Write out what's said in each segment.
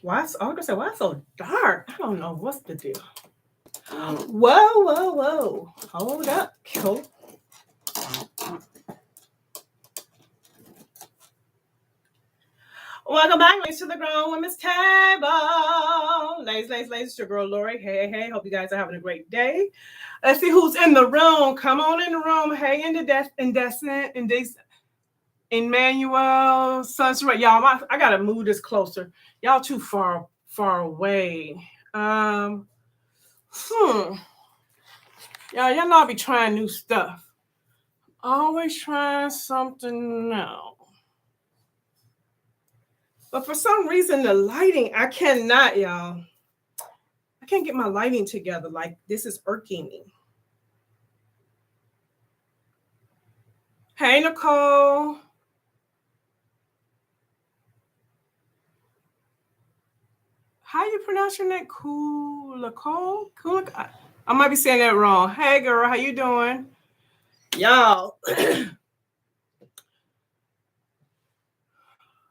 Why? I was gonna say, why it's so dark? I don't know what's the deal. Whoa, whoa, whoa! Hold up, cool. Welcome back, ladies, to the Grown Women's Table. Ladies, it's your girl Lori. Hey. Hope you guys are having a great day. Let's see who's in the room. Come on in the room. Hey, Indecent, Emmanuel, Sunset. Y'all, I gotta move this closer. Y'all too far away. Y'all know I be trying new stuff. Always trying something new. But for some reason, the lighting, I cannot, y'all. I can't get my lighting together. Like, this is irking me. Hey, Nicole. How you pronounce your name? Nicole? I might be saying that wrong. Hey, girl, how you doing? Y'all.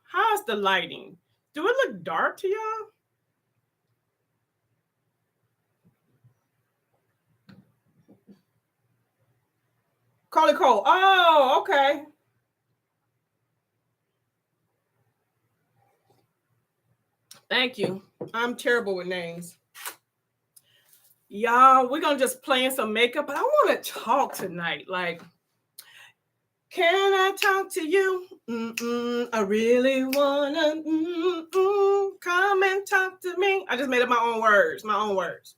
How's the lighting? Do it look dark to y'all? Cole. Oh, okay. Thank you. I'm terrible with names. Y'all, we're going to just play in some makeup, but I want to talk tonight. Like, can I talk to you? I really want to come and talk to me. I just made up my own words.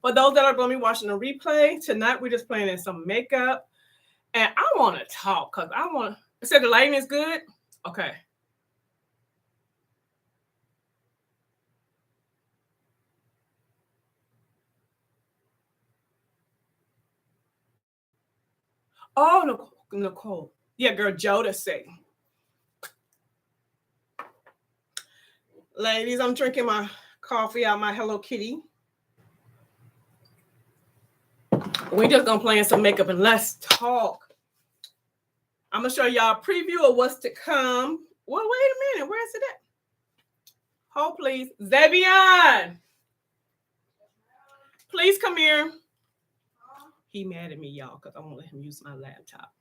For those that are going to be watching the replay, tonight we're just playing in some makeup. And I want to talk because I said the lighting is good? Okay. Oh, Nicole. Yeah, girl, Joda say. Ladies, I'm drinking my coffee out my Hello Kitty. We just gonna play in some makeup and let's talk. I'm gonna show y'all a preview of what's to come. Well, wait a minute. Where is it at? Hold, please. Zebion. Please come here. He mad at me, y'all, because I won't let him use my laptop.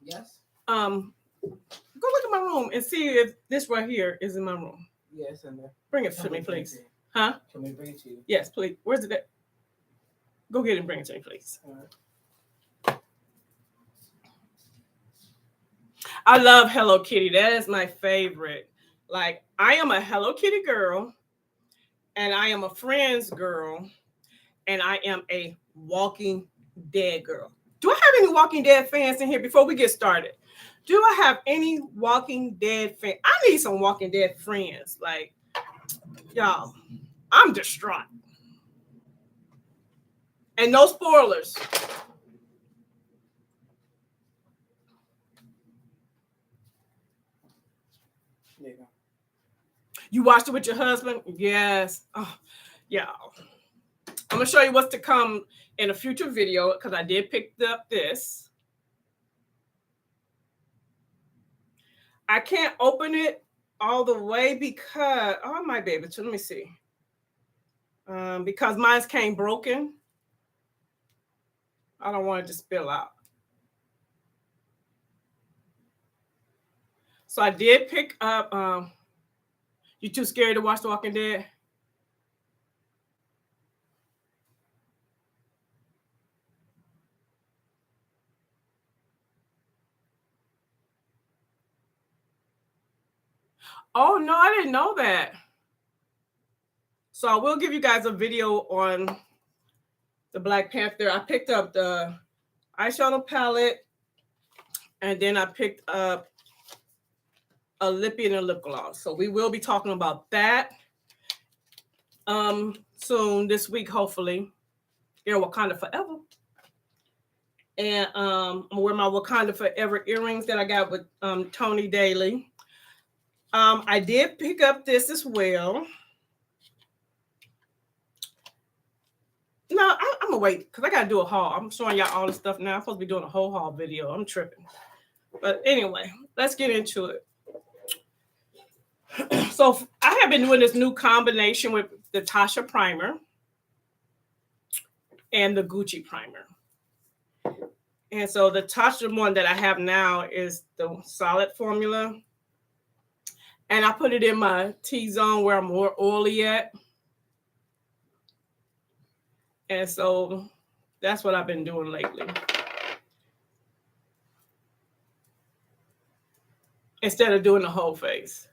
Yes. Go look at my room and see if this right here is in my room. Yes, in there. Bring it to me, please. Huh? Can we bring it to you? Yes, please. Where's it at? Go get it and bring it to me, please. All right. I love Hello Kitty. That is my favorite. Like, I am a Hello Kitty girl, and I am a Friends girl, and I am a Walking Dead girl. Do I have any Walking Dead fans in here before we get started? Do I have any Walking Dead fans? I need some Walking Dead friends. Like, y'all, I'm distraught. And no spoilers. There you go. You watched it with your husband? Yes. Oh, yeah. I'm going to show you what's to come in a future video because I did pick up this. I can't open it all the way because, I might be able to. Let me see. Because mine came broken. I don't want it to spill out. So I did pick up, you too scared to watch The Walking Dead? Oh, no, I didn't know that. So I will give you guys a video on the Black Panther. I picked up the eyeshadow palette, and then I picked up a lippy and a lip gloss. So we will be talking about that soon this week, hopefully. Here, Wakanda Forever. And I'm wearing my Wakanda Forever earrings that I got with Tony Daly. I did pick up this as well. No, I'm gonna wait because I gotta do a haul. I'm showing y'all all this stuff now. I'm supposed to be doing a whole haul video. I'm tripping. But anyway, let's get into it. So I have been doing this new combination with the Tasha primer and the Gucci primer. And so the Tasha one that I have now is the solid formula. And I put it in my T-zone where I'm more oily at. And so that's what I've been doing lately. Instead of doing the whole face.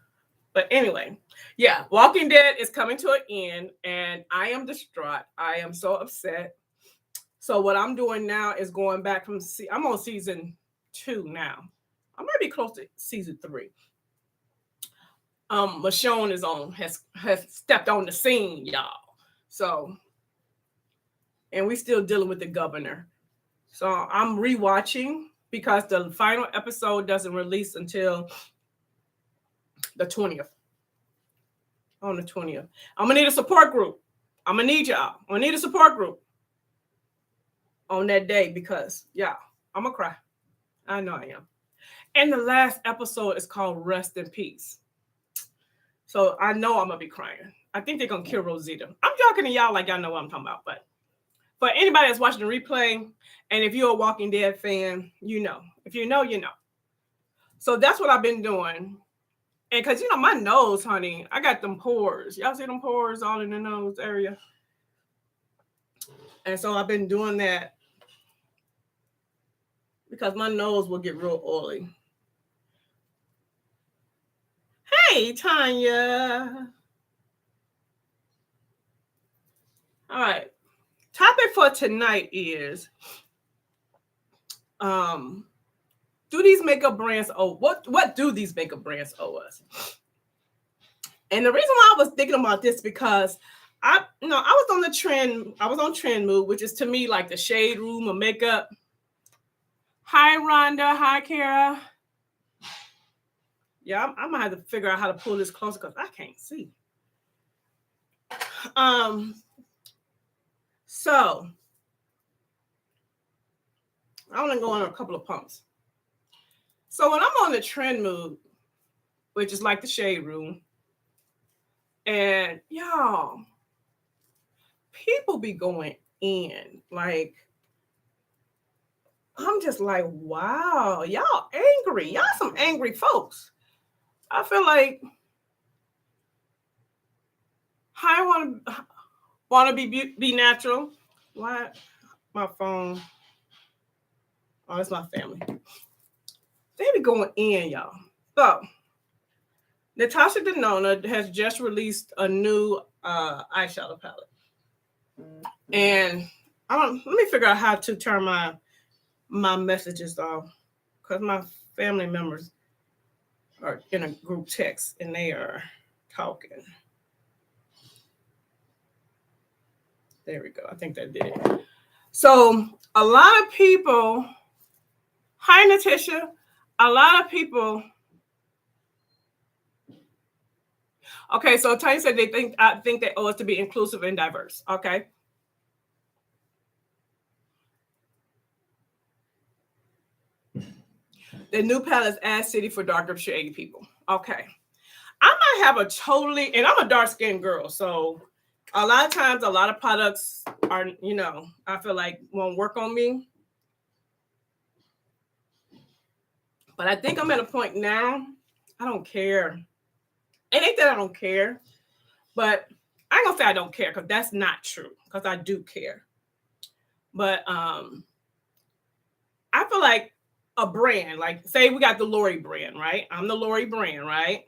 But anyway, yeah, Walking Dead is coming to an end and I am distraught. I am so upset. So what I'm doing now is going back from, I'm on season 2 now. I might be close to season 3. Michonne has stepped on the scene, y'all. So, and we still dealing with the governor. So I'm rewatching because the final episode doesn't release until the 20th. On the 20th. I'm gonna need a support group. I'm gonna need y'all. I'm gonna need a support group on that day because, yeah, I'm gonna cry. I know I am. And the last episode is called Rest in Peace. So I know I'm gonna be crying. I think they're gonna kill Rosita. I'm talking to y'all like y'all know what I'm talking about, but for anybody that's watching the replay, and if you're a Walking Dead fan, you know. If you know, you know. So that's what I've been doing. And because, you know, my nose, honey, I got them pores. Y'all see them pores all in the nose area? And so I've been doing that because my nose will get real oily. Hey, Tanya. All right. Topic for tonight is, do these makeup brands owe, what do these makeup brands owe us? And the reason why I was thinking about this because I was on Trend Move, which is to me like the shade room of makeup. Hi, Rhonda. Hi, Kara. Yeah, I'm gonna have to figure out how to pull this closer because I can't see. So I want to go on a couple of pumps. So when I'm on the Trend Move, which is like the shade room, and y'all, people be going in. Like, I'm just like, wow, y'all angry. Y'all some angry folks. I feel like I want to be natural. Why? My phone. Oh, it's my family. They be going in, y'all. So, Natasha Denona has just released a new eyeshadow palette. And let me figure out how to turn my messages off because my family members are in a group text and they are talking. There we go. I think that did it. So a lot of people, hi Natasha, a lot of people. Okay, so Tanya said I think they owe us to be inclusive and diverse. Okay. The new palette is Ad City for darker shade people. Okay. I might have and I'm a dark-skinned girl, so a lot of times a lot of products are, I feel like won't work on me. But I think I'm at a point now, I don't care. It ain't that I don't care, but I ain't gonna say I don't care because that's not true because I do care. But I feel like a brand, like say we got the Lori brand, right? I'm the Lori brand, right?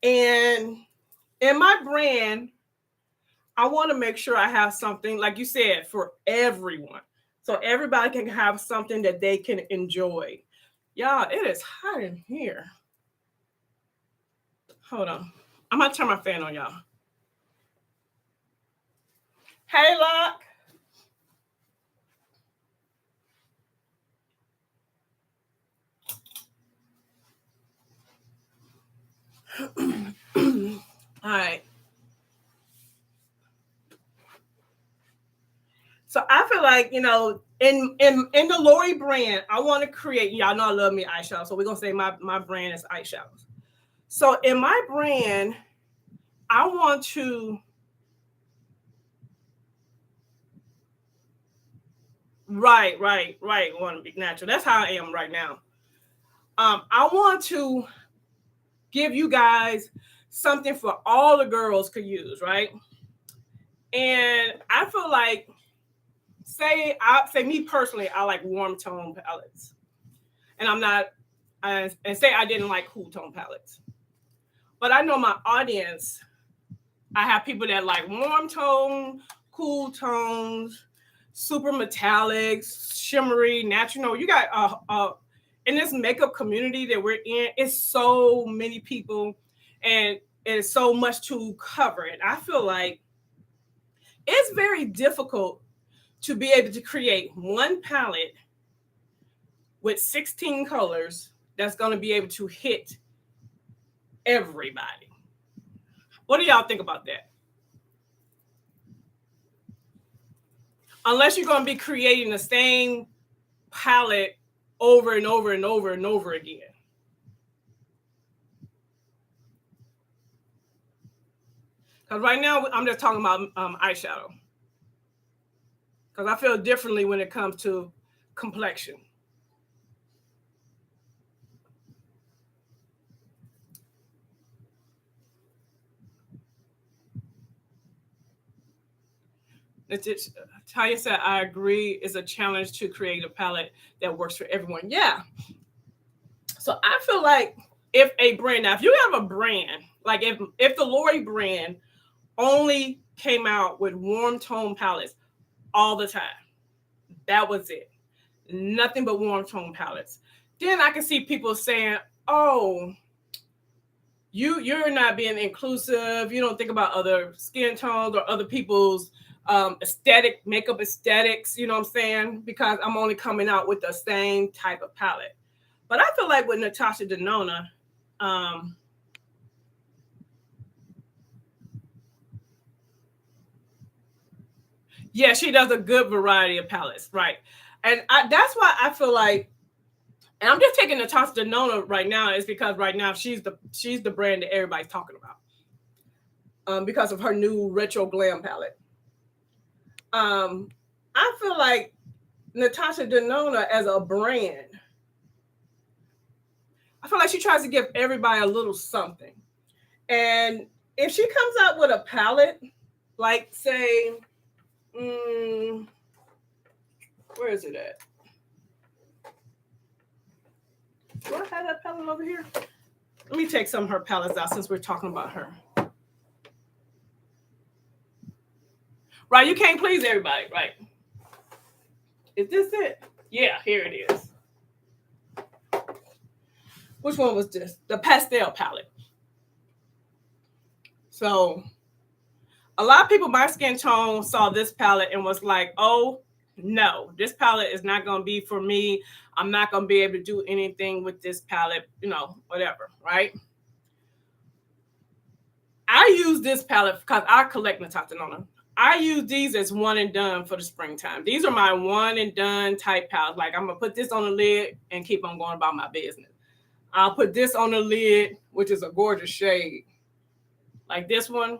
And in my brand, I want to make sure I have something, like you said, for everyone. So everybody can have something that they can enjoy. Y'all, it is hot in here. Hold on. I'm going to turn my fan on, y'all. Hey, Locke. All right. So I feel like, in the Lori brand, I want to create, y'all know I love me eyeshadow. So we're going to say my brand is eyeshadows. So in my brand, I want to right. Want to be natural. That's how I am right now. I want to give you guys something for all the girls could use, right? And I feel like, say me personally, I like warm tone palettes, and I'm not, and say I didn't like cool tone palettes, but I know my audience. I have people that like warm tone, cool tones, super metallics, shimmery, natural. You got in this makeup community that we're in, it's so many people, and it's so much to cover. And I feel like it's very difficult to be able to create one palette with 16 colors that's going to be able to hit everybody. What do y'all think about that? Unless you're going to be creating the same palette over and over and over and over again. Because right now, I'm just talking about eyeshadow. Because I feel differently when it comes to complexion. Tanya said, I agree, it's a challenge to create a palette that works for everyone. Yeah. So I feel like if a brand, now if you have a brand, like if the Lori brand only came out with warm tone palettes all the time, that was it. Nothing but warm tone palettes. Then I can see people saying, oh, you're not being inclusive. You don't think about other skin tones or other people's makeup aesthetics, you know what I'm saying? Because I'm only coming out with the same type of palette. But I feel like with Natasha Denona, yeah, she does a good variety of palettes, right? And that's why I feel like, and I'm just taking Natasha Denona right now, is because right now she's the brand that everybody's talking about, because of her new retro glam palette. I feel like Natasha Denona as a brand, I feel like she tries to give everybody a little something. And if she comes out with a palette, like say, where is it at? Do I have that palette over here? Let me take some of her palettes out since we're talking about her. Right, you can't please everybody, right? Is this it? Yeah, here it is. Which one was this? The pastel palette. So a lot of people my skin tone saw this palette and was like, oh no, this palette is not going to be for me. I'm not going to be able to do anything with this palette, whatever, right? I use this palette because I collect Natasha Denona. I use these as one and done for the springtime. These are my one and done type palettes. Like I'm going to put this on the lid and keep on going about my business. I'll put this on the lid, which is a gorgeous shade. Like this one,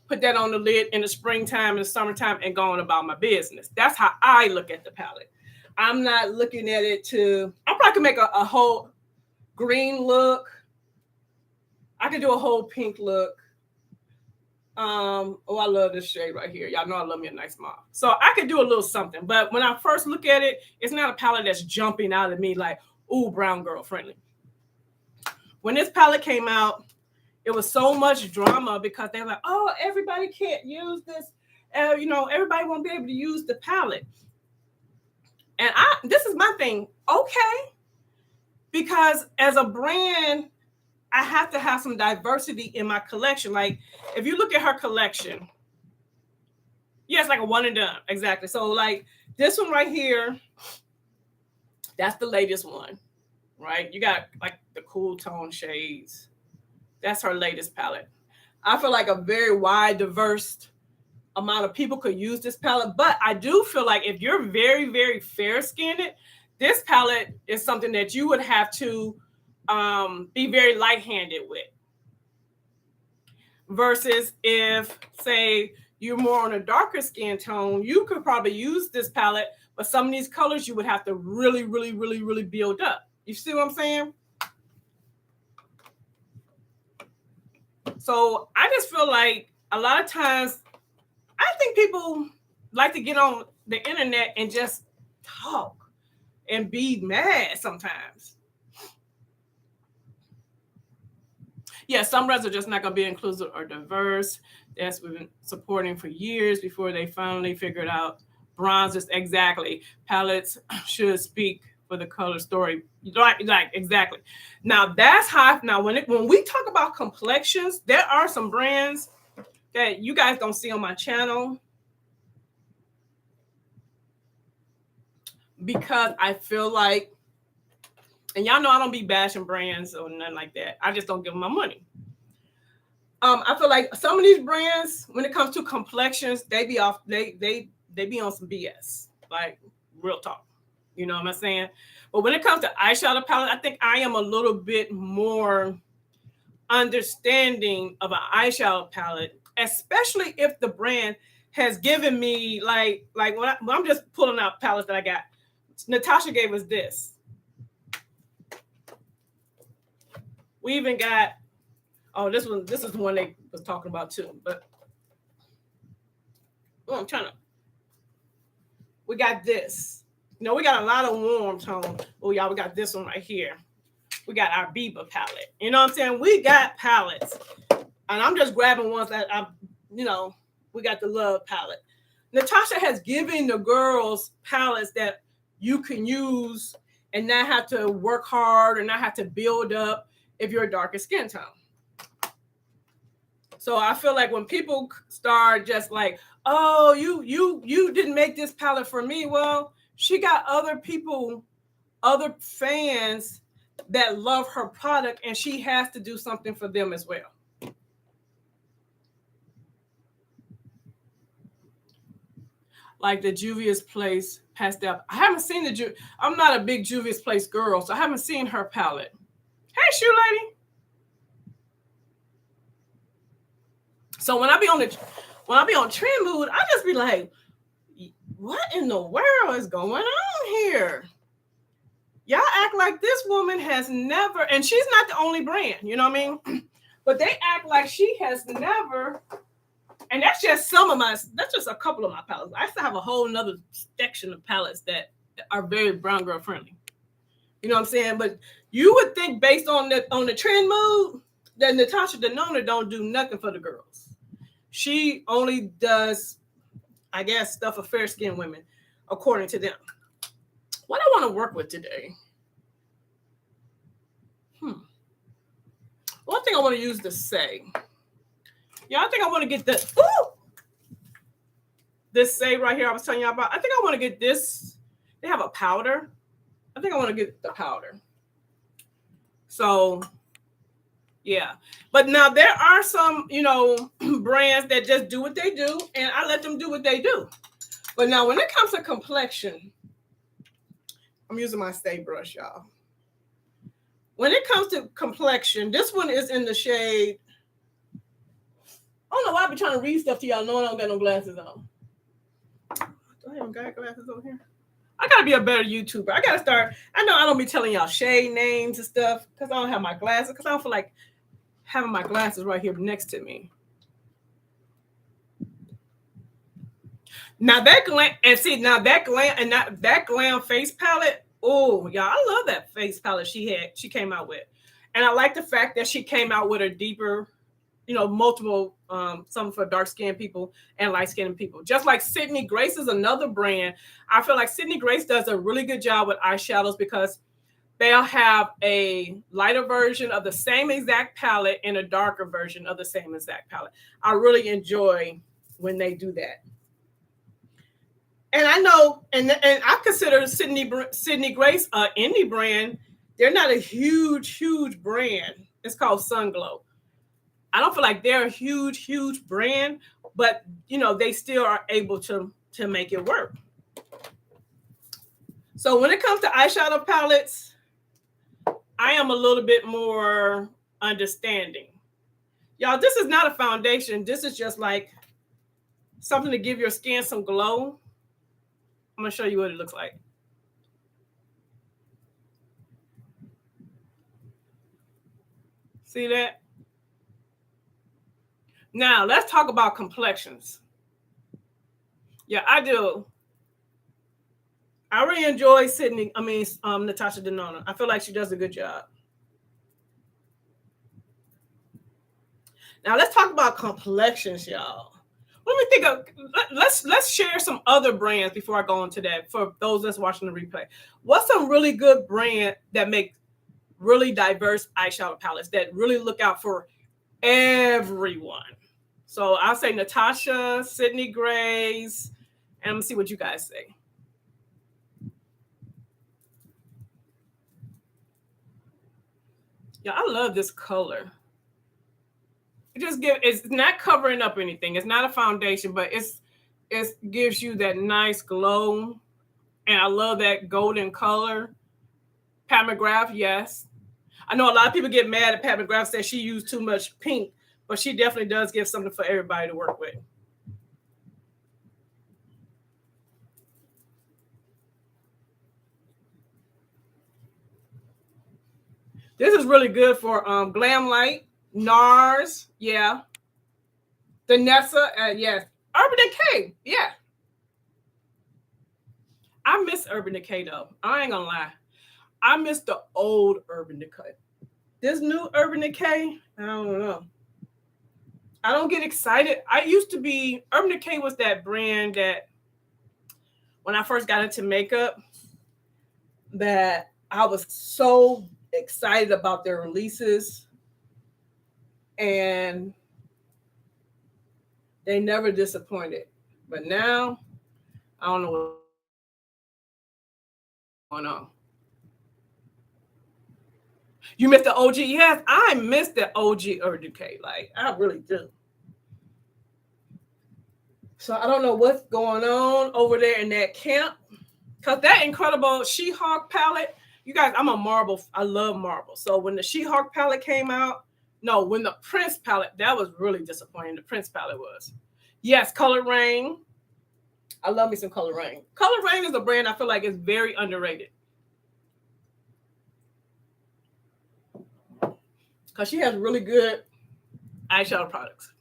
put that on the lid in the springtime and the summertime and going about my business. That's how I look at the palette. I'm not looking at it I probably could make a whole green look. I could do a whole pink look. I love this shade right here. Y'all know I love me a nice mauve. So I could do a little something. But when I first look at it, it's not a palette that's jumping out at me like, ooh, brown girl friendly. When this palette came out, it was so much drama because they're like, oh, everybody can't use this. Everybody won't be able to use the palette. And this is my thing. Okay. Because as a brand, I have to have some diversity in my collection. Like if you look at her collection, yeah, it's like a one and done. Exactly. So like this one right here, that's the latest one, right? You got like the cool tone shades. That's her latest palette. I feel like a very wide, diverse amount of people could use this palette. But I do feel like if you're very, very fair-skinned, this palette is something that you would have to be very light-handed with. versus if, say, you're more on a darker skin tone, you could probably use this palette, but some of these colors you would have to really, really, really, really build up. You see what I'm saying? So I just feel like a lot of times, I think people like to get on the internet and just talk and be mad sometimes. Yeah, some brands are just not going to be inclusive or diverse. That's we've been supporting for years before they finally figured out bronzes. Exactly. Palettes should speak for the color story. Like exactly. Now that's how. Now when we talk about complexions, there are some brands that you guys don't see on my channel because I feel like, and y'all know I don't be bashing brands or nothing like that. I just don't give them my money. I feel like some of these brands, when it comes to complexions, they be off. They be on some BS, like real talk. You know what I'm saying? But when it comes to eyeshadow palette, I think I am a little bit more understanding of an eyeshadow palette, especially if the brand has given me like when I'm just pulling out palettes that I got. Natasha gave us this. We even got, oh, this is the one they was talking about too. But I'm trying to. We got this. You know, we got a lot of warm tone. Oh, y'all, we got this one right here. We got our Biba palette. You know what I'm saying? We got palettes. And I'm just grabbing ones that we got the Love palette. Natasha has given the girls palettes that you can use and not have to work hard or not have to build up if you're a darker skin tone. So I feel like when people start just like, oh, you didn't make this palette for me. Well, she got other people, other fans that love her product, and she has to do something for them as well. Like the Juvia's Place pastel. I haven't seen I'm not a big Juvia's Place girl, so I haven't seen her palette. Hey, shoe lady. So when I be on trend mood, I just be like, what in the world is going on here? Y'all act like this woman has never, and she's not the only brand, you know what I mean? But they act like she has never, and that's just that's just a couple of my palettes. I still have a whole nother section of palettes that are very brown girl friendly. You know what I'm saying? But you would think based on the trend mood that Natasha Denona don't do nothing for the girls. She only does, I guess, stuff for fair skinned women, according to them. What I want to work with today. One thing I want to use to say. Yeah, I think I want to get this say right here I was telling you about. I think I want to get this. They have a powder. I think I want to get the powder. So, yeah. But now there are some, brands that just do what they do, and I let them do what they do. But now when it comes to complexion, I'm using my Stay brush, y'all. When it comes to complexion, this one is in the shade. I don't know why I be trying to read stuff to y'all knowing I don't got no glasses on. Do I even got glasses on here? I gotta be a better YouTuber. I gotta start. I know I don't be telling y'all shade names and stuff because I don't have my glasses, because I don't feel like having my glasses right here next to me. Now that glam face palette. Oh, y'all, I love that face palette she came out with. And I like the fact that she came out with a deeper, multiple, some for dark skinned people and light skinned people. Just like Sydney Grace is another brand. I feel like Sydney Grace does a really good job with eyeshadows because they'll have a lighter version of the same exact palette and a darker version of the same exact palette. I really enjoy when they do that. And I know, and I consider Sydney Grace an indie brand. They're not a huge brand. It's called Sunglow. I don't feel like they're a huge brand, but they still are able to make it work. So when it comes to eyeshadow palettes, I am a little bit more understanding. Y'all, this is not a foundation. This is just like something to give your skin some glow. I'm going to show you what it looks like. See that? Now, let's talk about complexions. Yeah, I do. I really enjoy Natasha Denona. I feel like she does a good job. Now, let's talk about complexions, y'all. Let me think of, let's share some other brands before I go into that for those that's watching the replay. What's some really good brand that make really diverse eyeshadow palettes that really look out for everyone? So I'll say Natasha, Sydney Grace, and I'm gonna see what you guys say. Yeah, I love this color. It's not covering up anything. It's not a foundation, but it gives you that nice glow. And I love that golden color. Pat McGrath, yes. I know a lot of people get mad at Pat McGrath, says she used too much pink, but she definitely does give something for everybody to work with. This is really good for Glam Light, NARS, yeah. Vanessa, yes. Urban Decay, yeah. I miss Urban Decay though. I ain't gonna lie. I miss the old Urban Decay. This new Urban Decay, I don't know. I don't get excited. Urban Decay was that brand that when I first got into makeup, that I was so excited about their releases, and they never disappointed. But now, I don't know what's going on. You missed the OG? Yes, I missed the OG Urban Decay. Like, I really do. So I don't know what's going on over there in that camp. Because that incredible She-Hulk palette, you guys, I love marble. So when the She-Hulk palette came out, when the Prince palette, that was really disappointing. The Prince palette was. Yes, Color Rain. I love me some Color Rain. Color Rain is a brand I feel like is very underrated. Because she has really good eyeshadow products.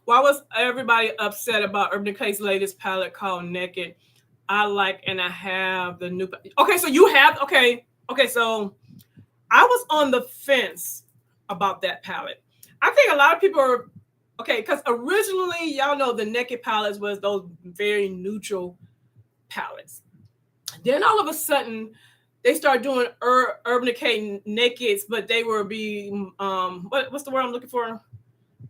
Why was everybody upset about Urban Decay's latest palette called Naked? I have the new. Okay, so you have. Okay, so I was on the fence about that palette. I think a lot of people are. Okay, because originally, y'all know the Naked palettes was those very neutral palettes. Then all of a sudden, they started doing Urban Decay Nakeds, but they were what's the word I'm looking for?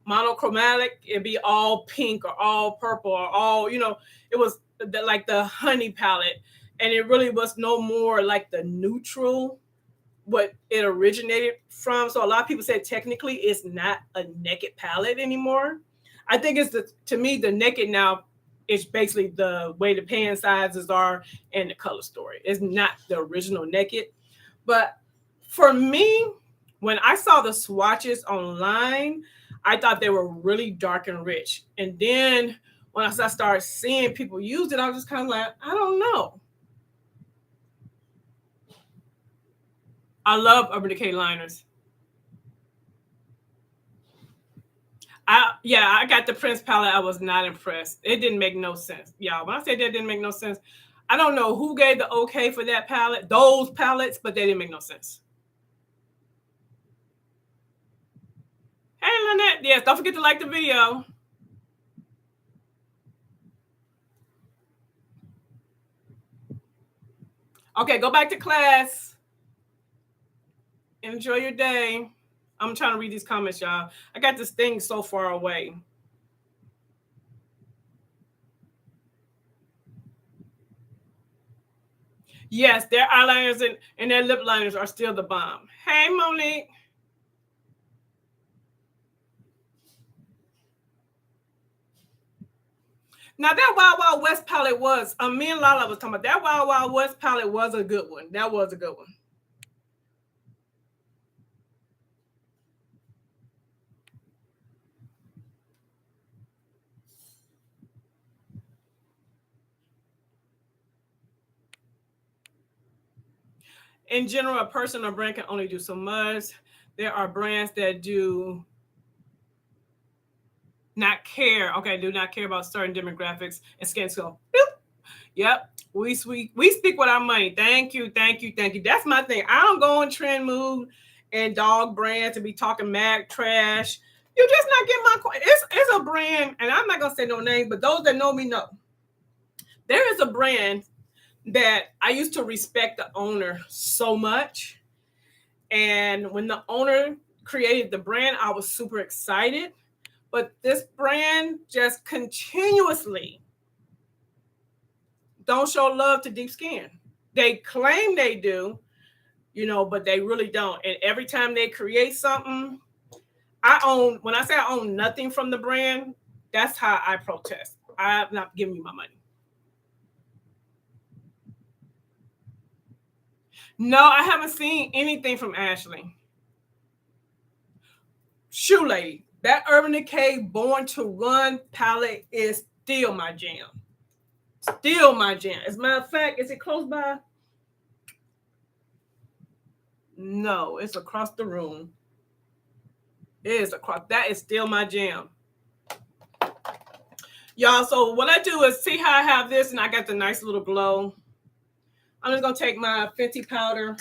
Monochromatic. It'd be all pink or all purple or all, it was like the honey palette, and it really was no more like the neutral what it originated from. So a lot of people said technically it's not a Naked palette anymore. I think to me the Naked now is basically the way the pan sizes are and the color story. It's not the original Naked. But for me, when I saw the swatches online, I thought they were really dark and rich. And then when I started seeing people use it, I was just kind of like, I don't know. I love Urban Decay liners. I got the Prince palette. I was not impressed. It didn't make no sense. Y'all, when I say that didn't make no sense, I don't know who gave the okay for that palette, those palettes, but they didn't make no sense. Hey, Lynette. Yes, don't forget to like the video. Okay, go back to class. Enjoy your day. I'm trying to read these comments, y'all. I got this thing so far away. Yes, their eyeliners and their lip liners are still the bomb. Hey, Monique. Now that Wild Wild West palette was, me and Lala was talking about that Wild Wild West palette was a good one. That was a good one. In general, a person or brand can only do so much. There are brands that do not care. Okay, do not care about certain demographics and skin tone. Yep. We speak with our money. Thank you. That's my thing. I don't go on trend mood and dog brand to be talking mad trash. You just not get my coin. It's a brand, and I'm not gonna say no names, but those that know me know. There is a brand that I used to respect the owner so much. And when the owner created the brand, I was super excited. But this brand just continuously don't show love to deep skin. They claim they do, but they really don't. And every time they create something, when I say I own nothing from the brand, that's how I protest. I'm not giving you my money. No, I haven't seen anything from Ashley. Shoe Lady, that Urban Decay Born to Run palette is still my jam. Still my jam. As a matter of fact, is it close by? No, it's across the room. It is across. That is still my jam. Y'all, so what I do is see how I have this and I got the nice little glow. I'm just going to take my Fenty powder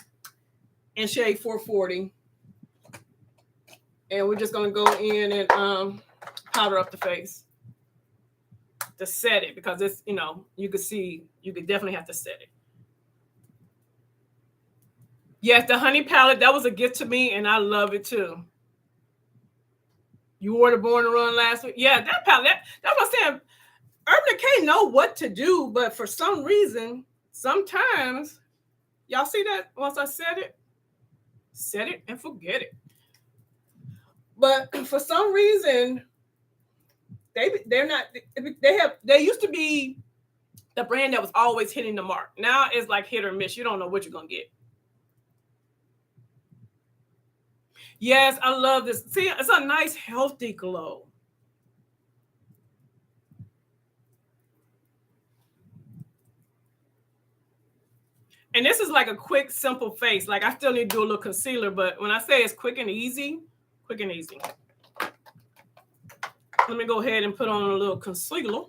and shade 440. And we're just going to go in and powder up the face to set it, because it's, you could see, you could definitely have to set it. Yes, the honey palette, that was a gift to me, and I love it too. You wore the Born to Run last week? Yeah, that palette, that's what I'm saying. Urban Decay know what to do, but for some reason, sometimes, y'all see that once I set it and forget it. But for some reason, they're not, they used to be the brand that was always hitting the mark. Now it's like hit or miss. You don't know what you're going to get. Yes, I love this. See, it's a nice, healthy glow. And this is like a quick, simple face. Like, I still need to do a little concealer, but when I say it's quick and easy. Let me go ahead and put on a little concealer.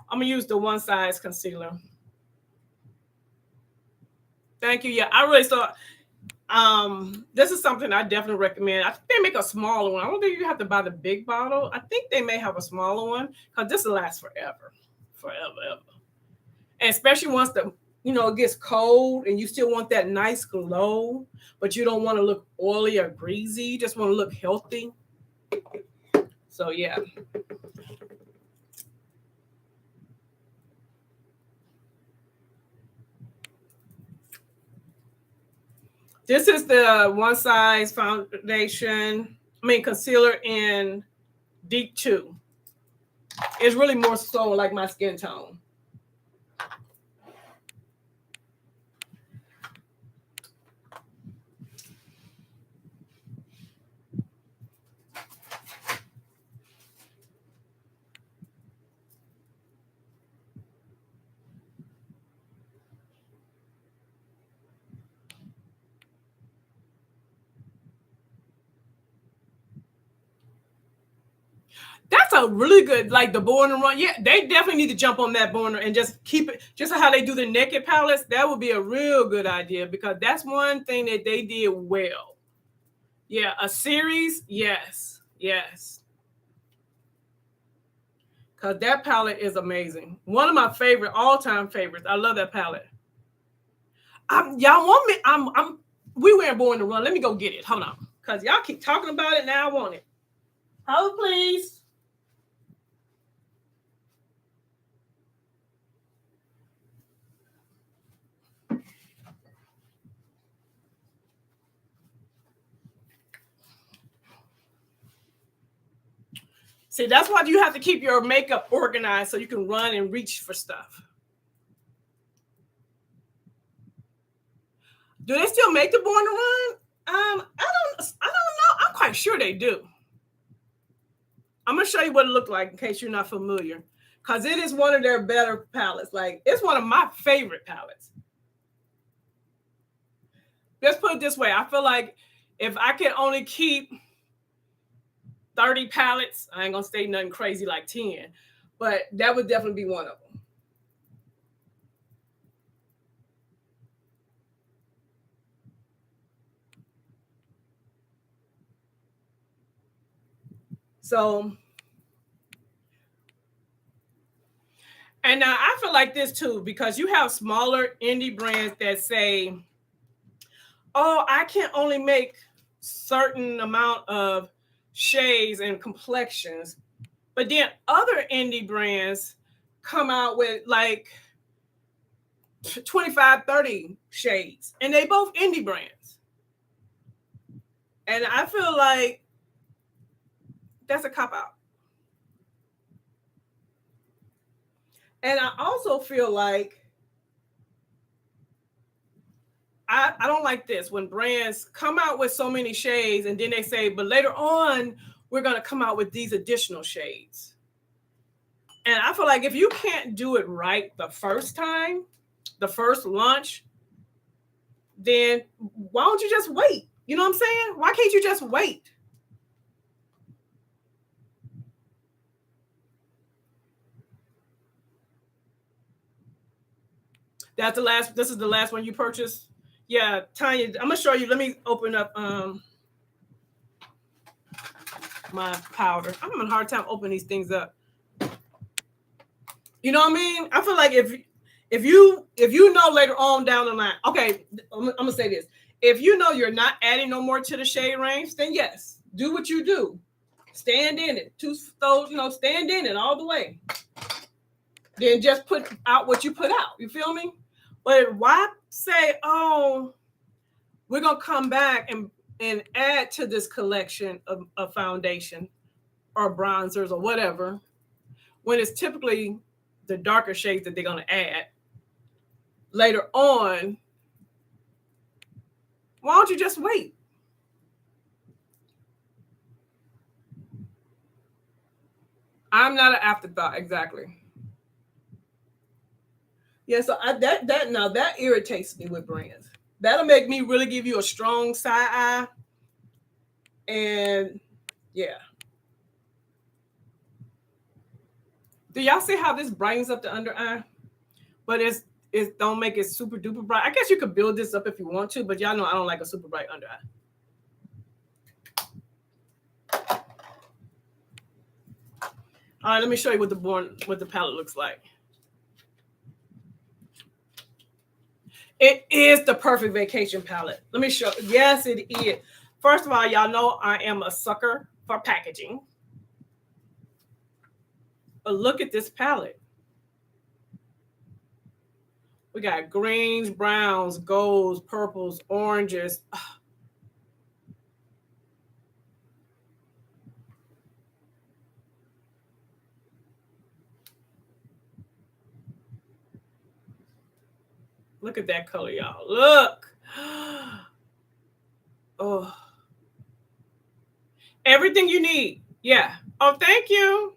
I'm going to use the one size concealer. Thank you. Yeah, I really thought this is something I definitely recommend. I think they make a smaller one. I don't think you have to buy the big bottle. I think they may have a smaller one, because this will last forever. And especially once it gets cold and you still want that nice glow, but you don't want to look oily or greasy. You just want to look healthy. So yeah. This is the one size concealer in Deep 2. It's really more so like my skin tone. That's a really good, like the Born to Run. Yeah, they definitely need to jump on that Born and just keep it, just how they do the naked palettes. That would be a real good idea, because that's one thing that they did well. Yeah, a series, yes. Because that palette is amazing. One of my favorite, all-time favorites. I love that palette. Y'all want me? We weren't Born to Run. Let me go get it. Hold on. Because y'all keep talking about it, now I want it. Hold, please. See, that's why you have to keep your makeup organized so you can run and reach for stuff. Do they still make the Born to Run? I don't know. I'm quite sure they do. I'm gonna show you what it looked like in case you're not familiar, because it is one of their better palettes. Like, it's one of my favorite palettes. Let's put it this way. I feel like if I can only keep 30 palettes, I ain't gonna say nothing crazy like 10, but that would definitely be one of them. So, and now I feel like this too, because you have smaller indie brands that say, oh, I can only make certain amount of shades and complexions. But then other indie brands come out with like 25, 30 shades, and they both indie brands. And I feel like that's a cop-out. And I also feel like I don't like this when brands come out with so many shades and then they say, but later on, we're going to come out with these additional shades. And I feel like if you can't do it right the first time, the first launch, then why don't you just wait? You know what I'm saying? Why can't you just wait? This is the last one you purchased? Yeah, Tanya, I'm gonna show you. Let me open up my powder. I'm having a hard time opening these things up. You know what I mean? I feel like if you know later on down the line, okay, I'm gonna say this. If you know you're not adding no more to the shade range, then yes, do what you do. Stand in it. Stand in it all the way. Then just put out what you put out. You feel me? But why say, oh, we're gonna come back and add to this collection of foundation or bronzers or whatever, when it's typically the darker shades that they're gonna add later on? Why don't you just wait? I'm not an afterthought, exactly. Yeah, so that irritates me with brands. That'll make me really give you a strong side eye. And yeah. Do y'all see how this brightens up the under eye? But it don't make it super duper bright. I guess you could build this up if you want to, but y'all know I don't like a super bright under eye. All right, let me show you what the palette looks like. It is the perfect vacation palette. Let me show. Yes, it is. First of all, y'all know I am a sucker for packaging. But look at this palette. We got greens, browns, golds, purples, oranges. Look at that color, y'all. Look. Oh. Everything you need. Yeah. Oh, thank you.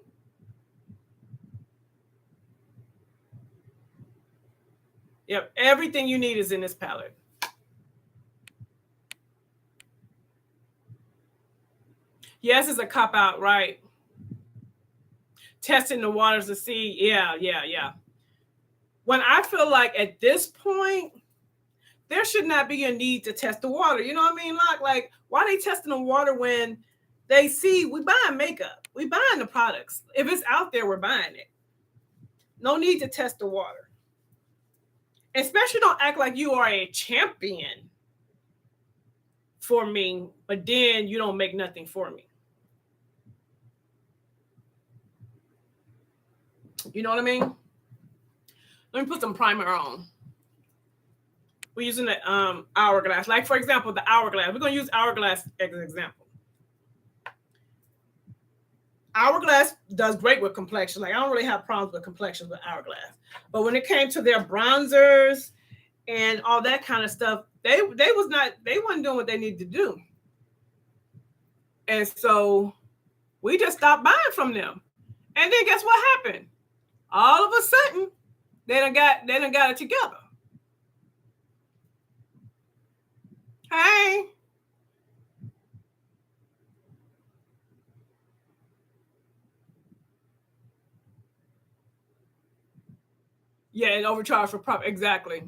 Yep. Everything you need is in this palette. Yes, it's a cop out, right? Testing the waters to see. Yeah. When I feel like at this point, there should not be a need to test the water. You know what I mean? Like why are they testing the water when they see we buying makeup? We buying the products. If it's out there, we're buying it. No need to test the water. Especially don't act like you are a champion for me, but then you don't make nothing for me. You know what I mean? Let me put some primer on. We're using the hourglass. Like, for example, the hourglass. We're going to use hourglass as an example. Hourglass does great with complexion. Like I don't really have problems with complexions with Hourglass. But when it came to their bronzers and all that kind of stuff, they wasn't doing what they needed to do. And so we just stopped buying from them. And then guess what happened? All of a sudden, they done got it together. Hey. Yeah, and overcharge for prop. Exactly.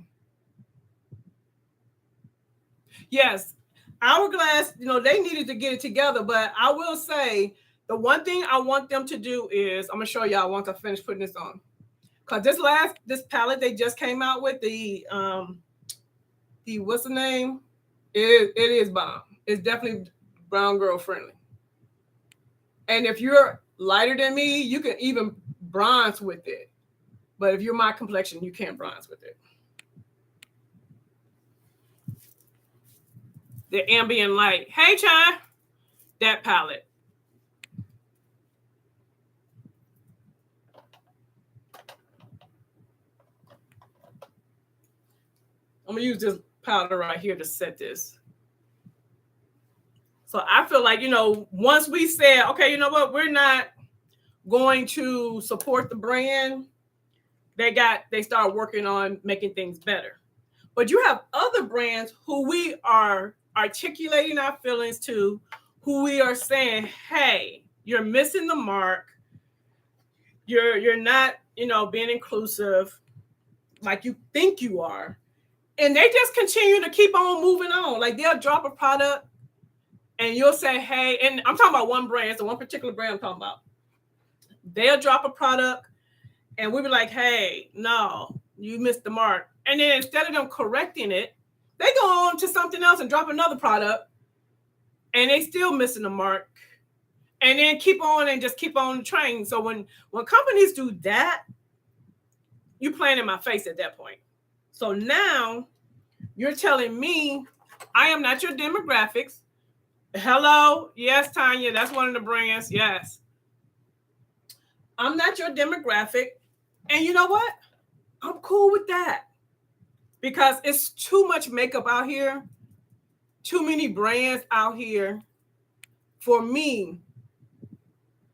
Yes. Hourglass, they needed to get it together. But I will say, the one thing I want them to do is, I'm going to show y'all once I finish putting this on. Because this palette they just came out with, the what's the name? It is bomb. It's definitely brown girl friendly. And if you're lighter than me, you can even bronze with it. But if you're my complexion, you can't bronze with it. The ambient light. Hey, Chai. That palette. I'm going to use this powder right here to set this. So I feel like, once we said, okay, you know what, we're not going to support the brand, they start working on making things better. But you have other brands who we are articulating our feelings to, who we are saying, hey, you're missing the mark. You're not, being inclusive like you think you are. And they just continue to keep on moving on. Like they'll drop a product and you'll say, hey, and I'm talking about one brand, so one particular brand I'm talking about. They'll drop a product and we'll be like, hey, no, you missed the mark. And then instead of them correcting it, they go on to something else and drop another product and they still missing the mark. And then keep on the train. So when companies do that, you playing in my face at that point. So now you're telling me I am not your demographics. Hello. Yes, Tanya. That's one of the brands. Yes. I'm not your demographic. And you know what? I'm cool with that. Because it's too much makeup out here. Too many brands out here for me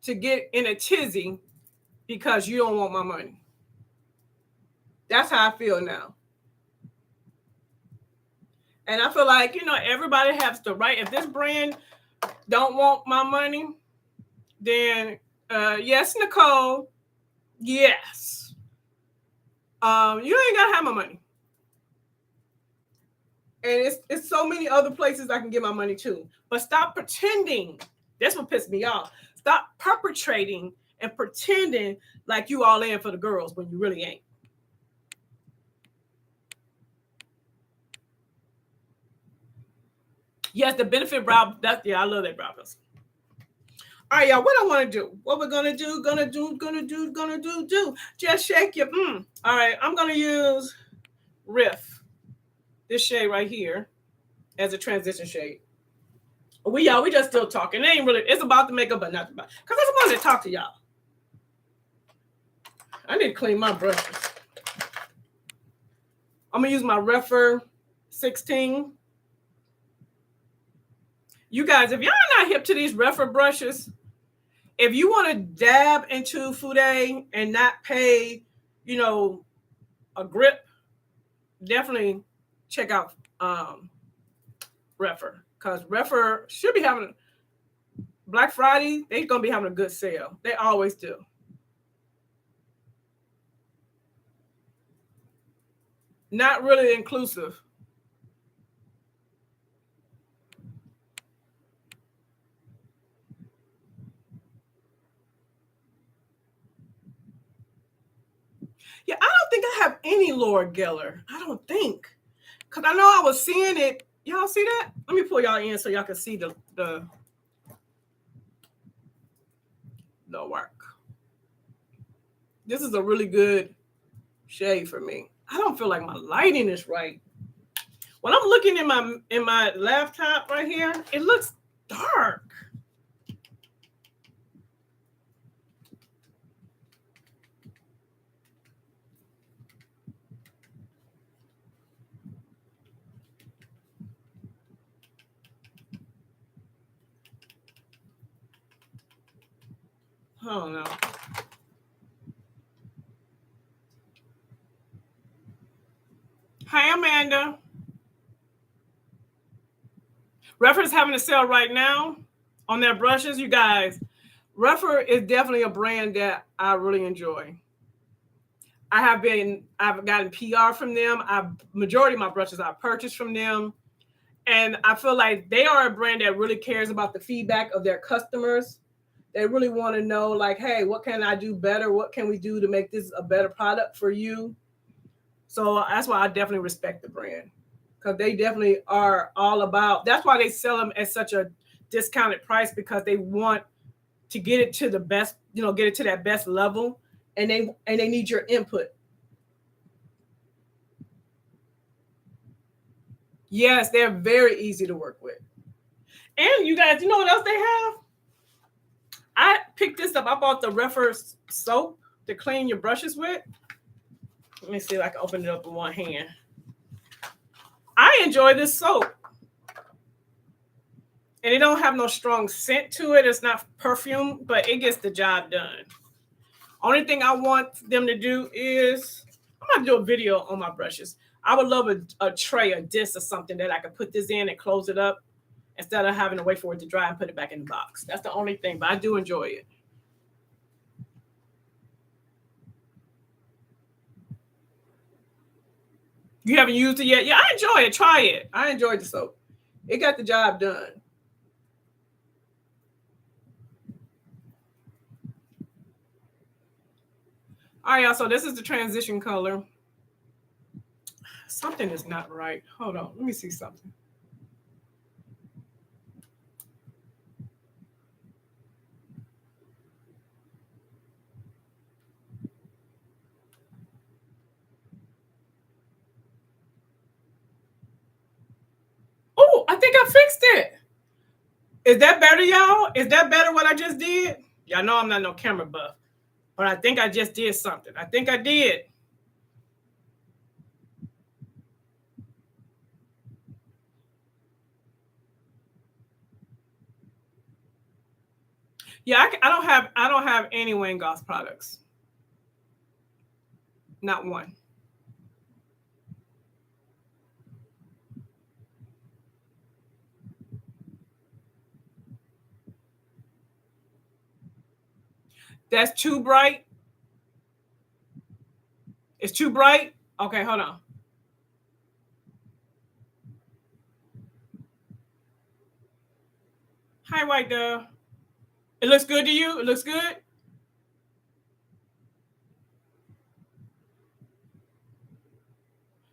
to get in a tizzy because you don't want my money. That's how I feel now. And I feel like, everybody has the right. If this brand don't want my money, then yes, Nicole, yes. You ain't got to have my money. And it's so many other places I can get my money to. But stop pretending. That's what pissed me off. Stop perpetrating and pretending like you all in for the girls when you really ain't. Yes, the benefit brow. I love that brow pencil. All right, y'all. What I want to do? What we're gonna do? Do. Just shake your. All right, I'm gonna use Riff, this shade right here, as a transition shade. We just still talking. It ain't really. It's about the makeup, but not about. Cause I just wanted to talk to y'all. I need to clean my brushes. I'm gonna use my Refer 16. You guys, if y'all not hip to these Refer brushes, if you want to dab into Fude and not pay, a grip, definitely check out Refer. Because Refer should be having Black Friday. They're going to be having a good sale. They always do. Not really inclusive. Yeah, I don't think I have any Laura Geller. I don't think. Because I know I was seeing it. Y'all see that? Let me pull y'all in so y'all can see the work. This is a really good shade for me. I don't feel like my lighting is right. When I'm looking in my laptop right here, it looks dark. don't know. Hi, Amanda. Refer is having a sale right now on their brushes, you guys. Refer is definitely a brand that I really enjoy. I've gotten PR from them. Majority of my brushes I purchased from them. And I feel like they are a brand that really cares about the feedback of their customers. They really want to know, like, hey, what can I do better? What can we do to make this a better product for you? So that's why I definitely respect the brand, because they definitely are all about. That's why they sell them at such a discounted price, because they want to get it to the best, get it to that best level, and they need your input. Yes, they're very easy to work with. And you guys, you know what else they have? I picked this up. I bought the Refer soap to clean your brushes with. Let me see if I can open it up with one hand. I enjoy this soap. And it don't have no strong scent to it. It's not perfume, but it gets the job done. Only thing I want them to do is, I'm going to do a video on my brushes. I would love a tray, a disc or something that I could put this in and close it up instead of having to wait for it to dry and put it back in the box. That's the only thing, but I do enjoy it. You haven't used it yet? Yeah, I enjoy it. Try it. I enjoyed the soap. It got the job done. All right, y'all. So this is the transition color. Something is not right. Hold on. Let me see something. Oh, I think I fixed it. Is that better, y'all? Is that better what I just did? Y'all know I'm not no camera buff, but I think I just did something. I think I did. Yeah, I don't have any Wayne Goss products. Not one. That's too bright. It's too bright. Okay, hold on. Hi, White Dove. It looks good to you? It looks good?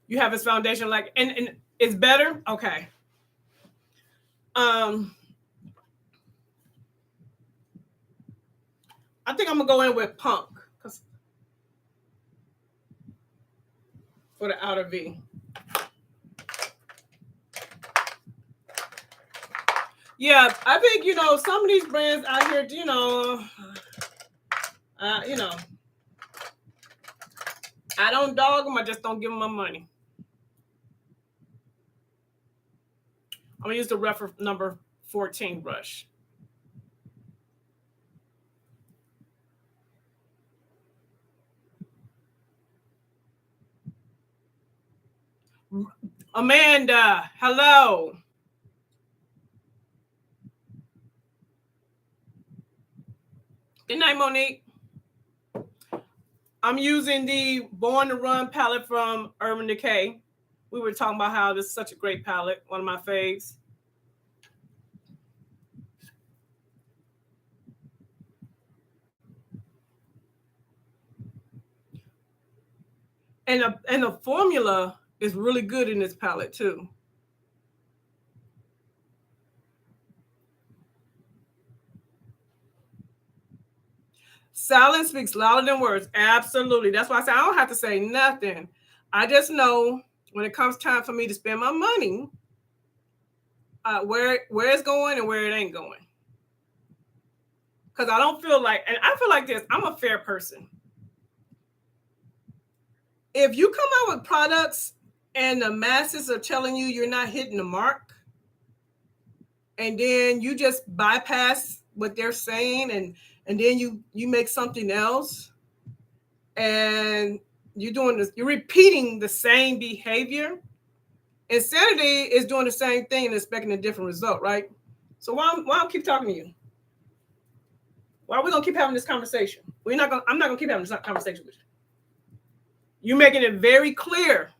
You have his foundation like, and it's better? Okay. I think I'm gonna go in with Punk for the outer V. Yeah, I think some of these brands out here, I don't dog them. I just don't give them my money. I'm gonna use the Refer number 14 brush. Amanda, hello. Good night, Monique. I'm using the Born to Run palette from Urban Decay. We were talking about how this is such a great palette, one of my faves. And the formula is really good in this palette too. Silence speaks louder than words. Absolutely. That's why I say I don't have to say nothing. I just know when it comes time for me to spend my money, where it's going and where it ain't going. Because I don't feel like, and I feel like this, I'm a fair person. If you come out with products and the masses are telling you you're not hitting the mark, and then you just bypass what they're saying and then you make something else, and you're doing this, you're repeating the same behavior. Insanity is doing the same thing and expecting a different result, right? So why I keep talking to you? Why are we gonna keep having this conversation? I'm not gonna keep having this conversation with you. You're making it very clear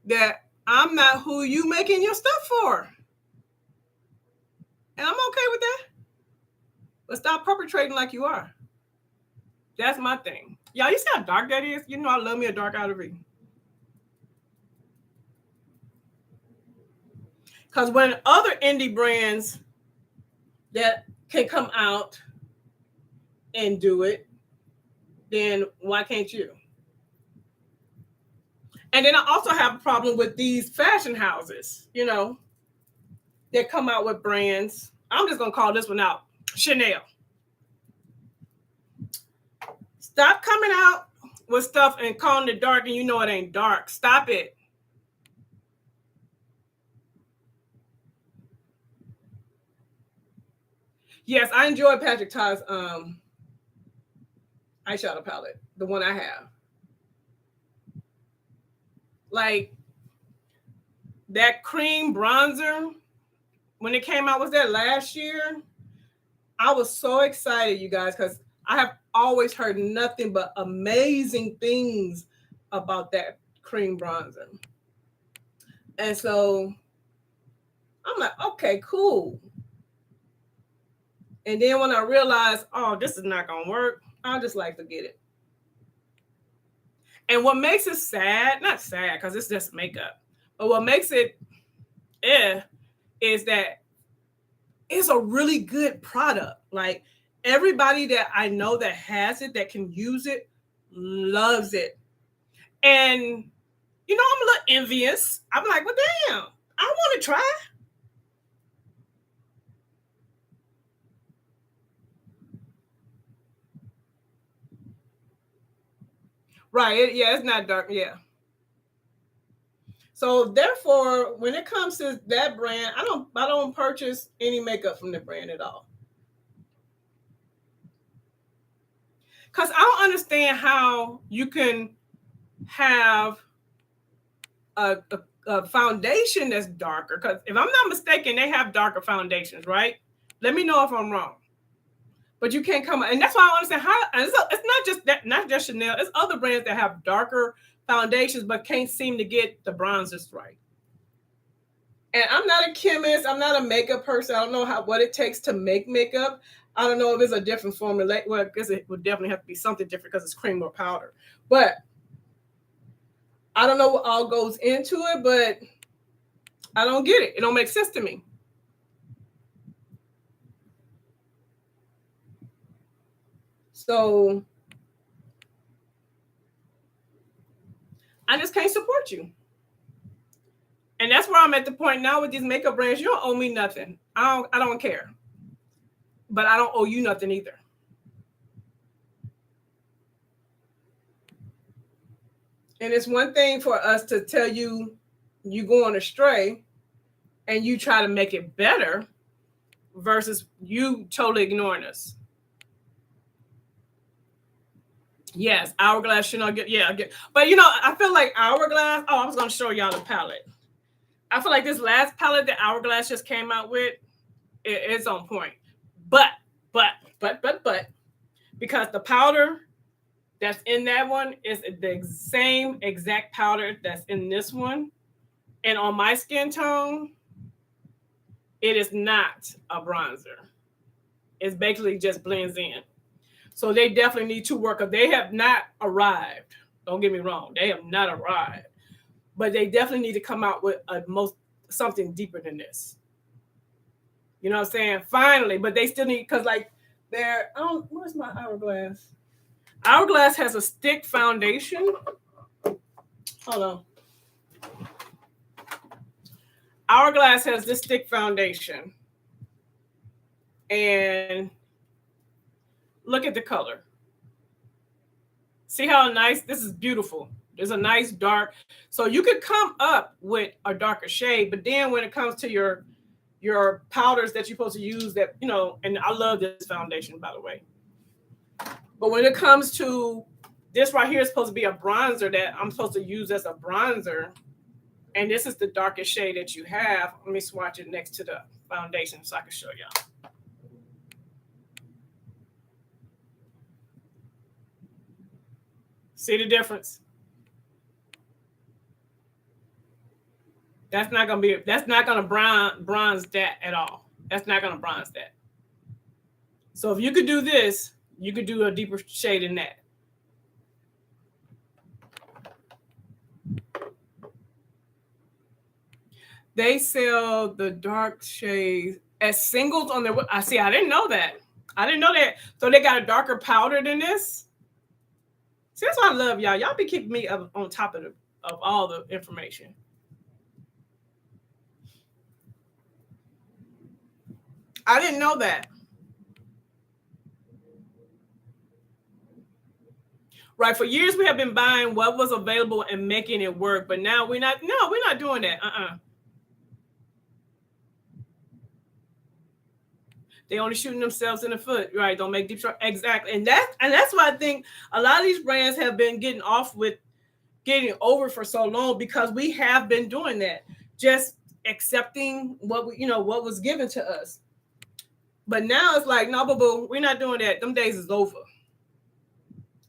that I'm not who you making your stuff for. And I'm okay with that. But stop perpetrating like you are. That's my thing. Y'all, you see how dark that is? You know I love me a dark outer-V. Because when other indie brands that can come out and do it, then why can't you? And then I also have a problem with these fashion houses, you know, that come out with brands. I'm just going to call this one out. Chanel. Stop coming out with stuff and calling it dark and you know it ain't dark. Stop it. Yes, I enjoy Patrick Ta's eyeshadow palette, the one I have. Like that cream bronzer, when it came out, was that last year? I was so excited, you guys, because I have always heard nothing but amazing things about that cream bronzer. And so I'm like, okay, cool. And then when I realized, oh, this is not going to work, I'll just like forget it. And what makes it sad, not sad because it's just makeup, but what makes it is that it's a really good product. Like everybody that I know that has it, that can use it, loves it. And, you know, I'm a little envious. I'm like, well, damn, I want to try. Right. Yeah, it's not dark. Yeah. So therefore, when it comes to that brand, I don't purchase any makeup from the brand at all. Because I don't understand how you can have a foundation that's darker. Because if I'm not mistaken, they have darker foundations, right? Let me know if I'm wrong. But you can't come, and that's why I understand how. It's not just that, not just Chanel. It's other brands that have darker foundations, but can't seem to get the bronzers right. And I'm not a chemist. I'm not a makeup person. I don't know what it takes to make makeup. I don't know if it's a different formula. Well, I guess it would definitely have to be something different because it's cream or powder. But I don't know what all goes into it, but I don't get it. It don't make sense to me. So I just can't support you. And that's where I'm at the point now with these makeup brands. You don't owe me nothing. I don't care. But I don't owe you nothing either. And it's one thing for us to tell you you're going astray and you try to make it better versus you totally ignoring us. Yes, Hourglass Chanel. But you know, I feel like Hourglass. Oh, I was going to show y'all the palette. I feel like this last palette that Hourglass just came out with, it's on point. But, because the powder that's in that one is the same exact powder that's in this one. And on my skin tone, it is not a bronzer. It basically just blends in. So they definitely need to work. They have not arrived. Don't get me wrong. They have not arrived. But they definitely need to come out with something deeper than this. You know what I'm saying? Finally. But they still need, because like where's my Hourglass? Hourglass has a stick foundation. Hold on. Hourglass has this stick foundation. And look at the color. See how nice? This is beautiful. There's a nice dark. So you could come up with a darker shade, but then when it comes to your your powders that you're supposed to use that, you know, and I love this foundation, by the way. But when it comes to this right here is supposed to be a bronzer that I'm supposed to use as a bronzer. And this is the darkest shade that you have. Let me swatch it next to the foundation so I can show y'all. See the difference? That's not gonna bronze that at all. That's not gonna bronze that. So if you could do this, you could do a deeper shade than that. They sell the dark shades as singles on their. I see. I didn't know that. I didn't know that. So they got a darker powder than this. See, that's why I love y'all. Y'all be keeping me up on top of all the information. I didn't know that. Right, for years we have been buying what was available and making it work, but now we're not doing that. They only shooting themselves in the foot, right? Don't make deep shot. Exactly. And that's why I think a lot of these brands have been getting over for so long, because we have been doing that. Just accepting what was given to us. But now it's like, no, boo, we're not doing that. Them days is over.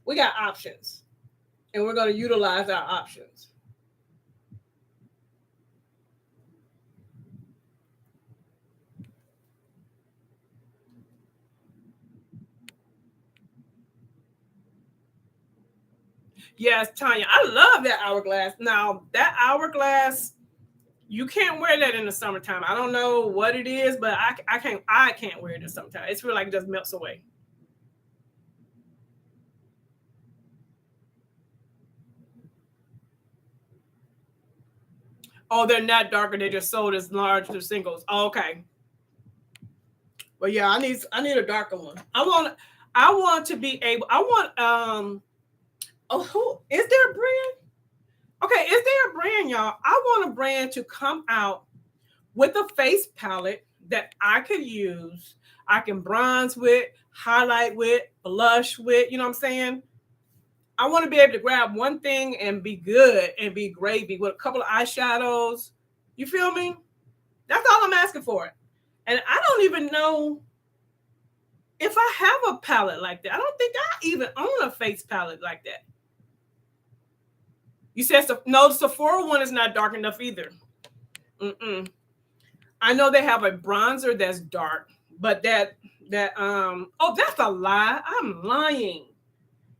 We got options, and we're going to utilize our options. Yes, Tanya, I love that hourglass. Now, that hourglass, you can't wear that in the summertime. I don't know what it is, but I can't wear it in the summertime. It's feel like it just melts away. Oh, they're not darker. They're just sold as large to singles. Oh, okay. Well, yeah, I need a darker one. I want to be able. I want who is there a brand? Okay, is there a brand, y'all? I want a brand to come out with a face palette that I could use. I can bronze with, highlight with, blush with. You know what I'm saying? I want to be able to grab one thing and be good and be gravy with a couple of eyeshadows. You feel me? That's all I'm asking for. And I don't even know if I have a palette like that. I don't think I even own a face palette like that. You said no, the Sephora one is not dark enough either. I know they have a bronzer that's dark, but that's a lie. I'm lying.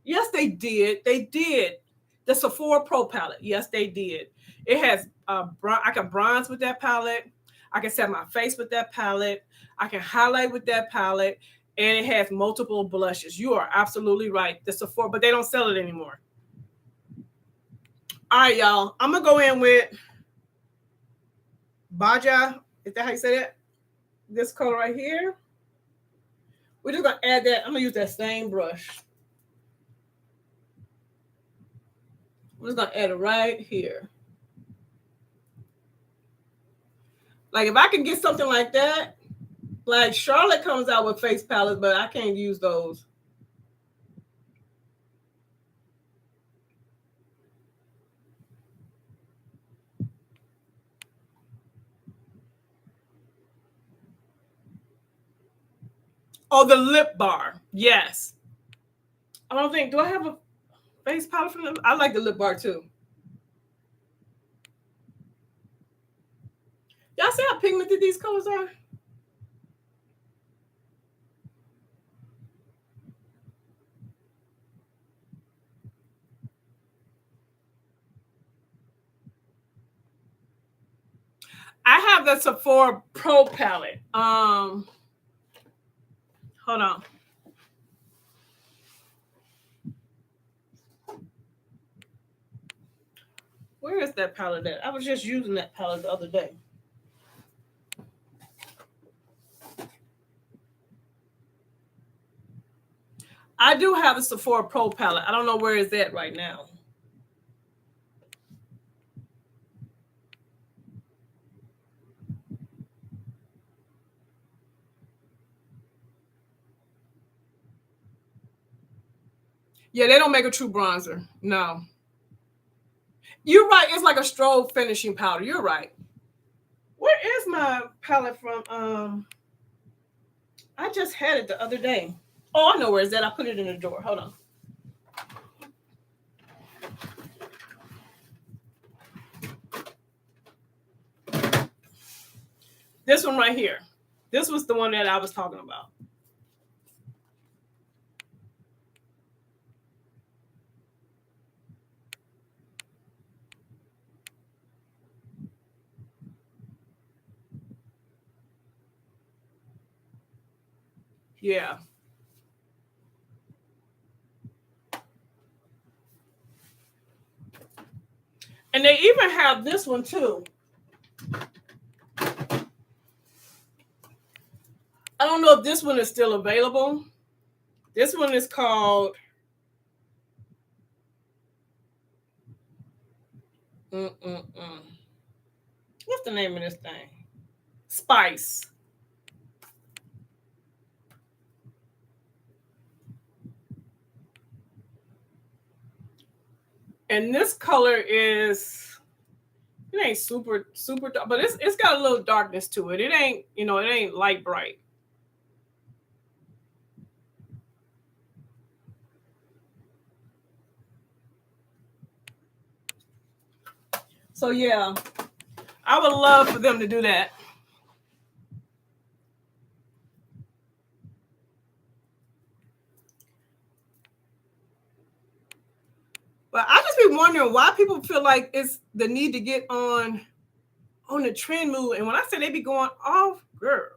Yes, they did. They did. The Sephora Pro palette. Yes, they did. It has I can bronze with that palette. I can set my face with that palette. I can highlight with that palette, and it has multiple blushes. You are absolutely right. The Sephora, but they don't sell it anymore. All right, y'all. I'm gonna go in with Baja. Is that how you say that? This color right here. We're just gonna add that. I'm gonna use that same brush. I'm just gonna add it right here. Like if I can get something like that, like Charlotte comes out with face palettes, but I can't use those. Oh, the lip bar. Yes. I don't think, do I have a face palette from them? I like the lip bar too. Y'all see how pigmented these colors are? I have the Sephora Pro palette. Hold on. Where is that palette at? I was just using that palette the other day. I do have a Sephora Pro palette. I don't know where it's at right now. Yeah, they don't make a true bronzer. No. You're right. It's like a strobe finishing powder. You're right. Where is my palette from? I just had it the other day. Oh, I know where it's at. I put it in the drawer. Hold on. This one right here. This was the one that I was talking about. Yeah. And they even have this one too. I don't know if this one is still available. This one is called what's the name of this thing? Spice. And this color is, it ain't super dark, but it's got a little darkness to it. It ain't, it ain't light bright. So yeah, I would love for them to do that. But I just be wondering why people feel like it's the need to get on the trend move. And when I say they be going off, girl.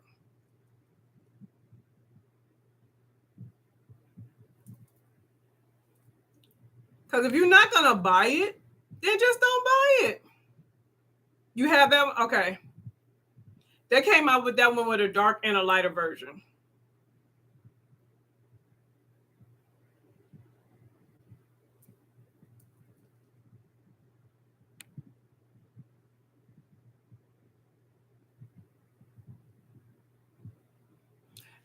Because if you're not gonna buy it, then just don't buy it. You have that one? Okay. They came out with that one with a dark and a lighter version.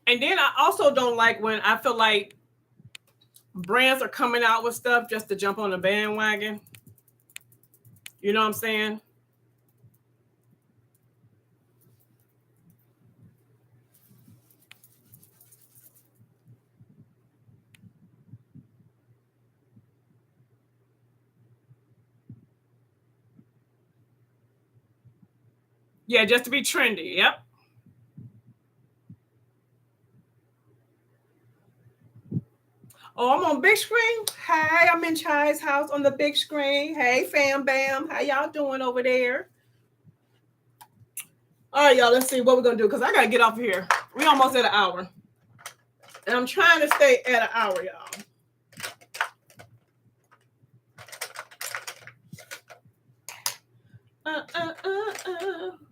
And then I also don't like when I feel like brands are coming out with stuff just to jump on the bandwagon. You know what I'm saying? Yeah, just to be trendy. Yep. Oh, I'm on big screen. Hey, I'm in Chai's house on the big screen. Hey, fam bam. How y'all doing over there? All right, y'all, let's see what we're going to do because I got to get off of here. We almost at an hour. And I'm trying to stay at an hour, y'all.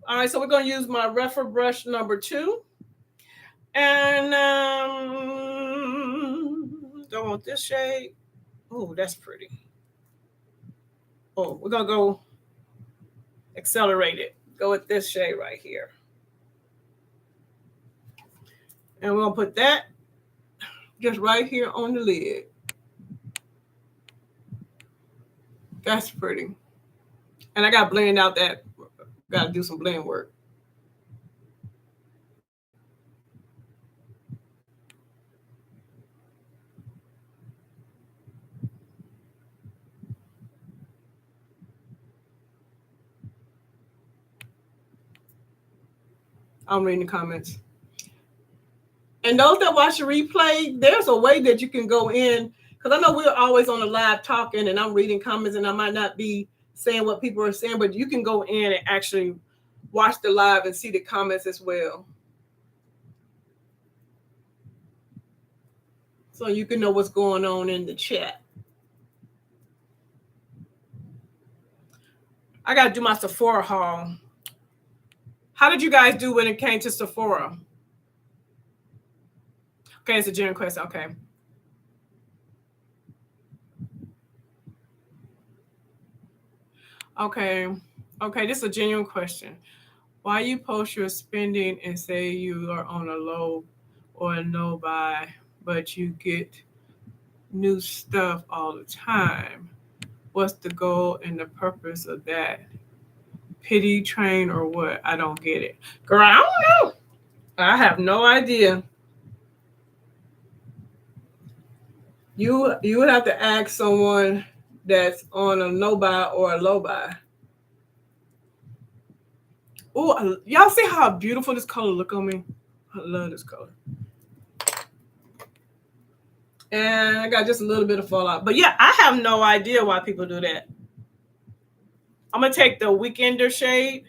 All right, so we're going to use my Refer brush number 2. And don't want this shade. Oh, that's pretty. Oh, we're going to go accelerate it. Go with this shade right here. And we're going to put that just right here on the lid. That's pretty. And I got to blend out that. Got to do some blend work. I'm reading the comments. And those that watch the replay, there's a way that you can go in, because I know we're always on the live talking and I'm reading comments and I might not be saying what people are saying, but you can go in and actually watch the live and see the comments as well. So you can know what's going on in the chat. I got to do my Sephora haul. How did you guys do when it came to Sephora? Okay, it's a genuine question. Okay. Okay, this is a genuine question. Why you post your spending and say you are on a low or a no buy, but you get new stuff all the time. What's the goal and the purpose of that? Pity train or what? I don't get it. Girl, I don't know. I have no idea. You would have to ask someone that's on a no buy or a low buy. Oh, y'all see how beautiful this color look on me? I love this color. And I got just a little bit of fallout. But yeah, I have no idea why people do that. I'm going to take the Weekender shade.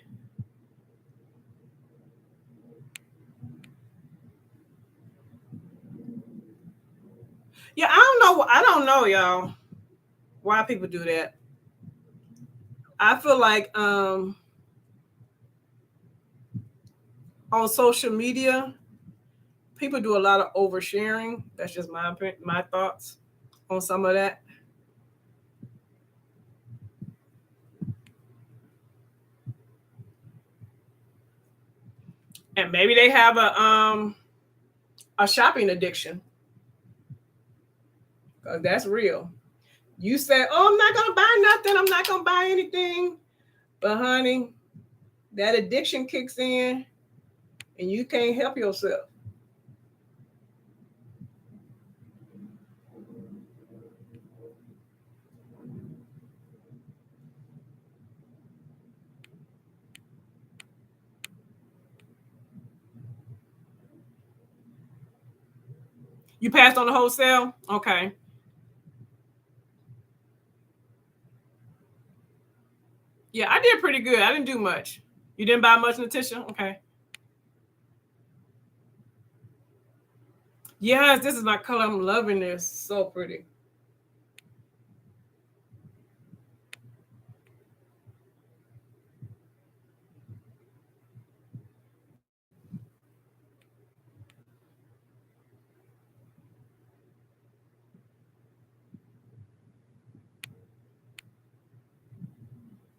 Yeah, I don't know, y'all, why people do that. I feel like on social media, people do a lot of oversharing. That's just my thoughts on some of that. And maybe they have a shopping addiction. Because that's real. You say, "Oh, I'm not gonna buy nothing. I'm not gonna buy anything." But honey, that addiction kicks in and you can't help yourself. You passed on the wholesale? Okay. Yeah, I did pretty good. I didn't do much. You didn't buy much, Natisha? Okay. Yes, this is my color. I'm loving this. So pretty.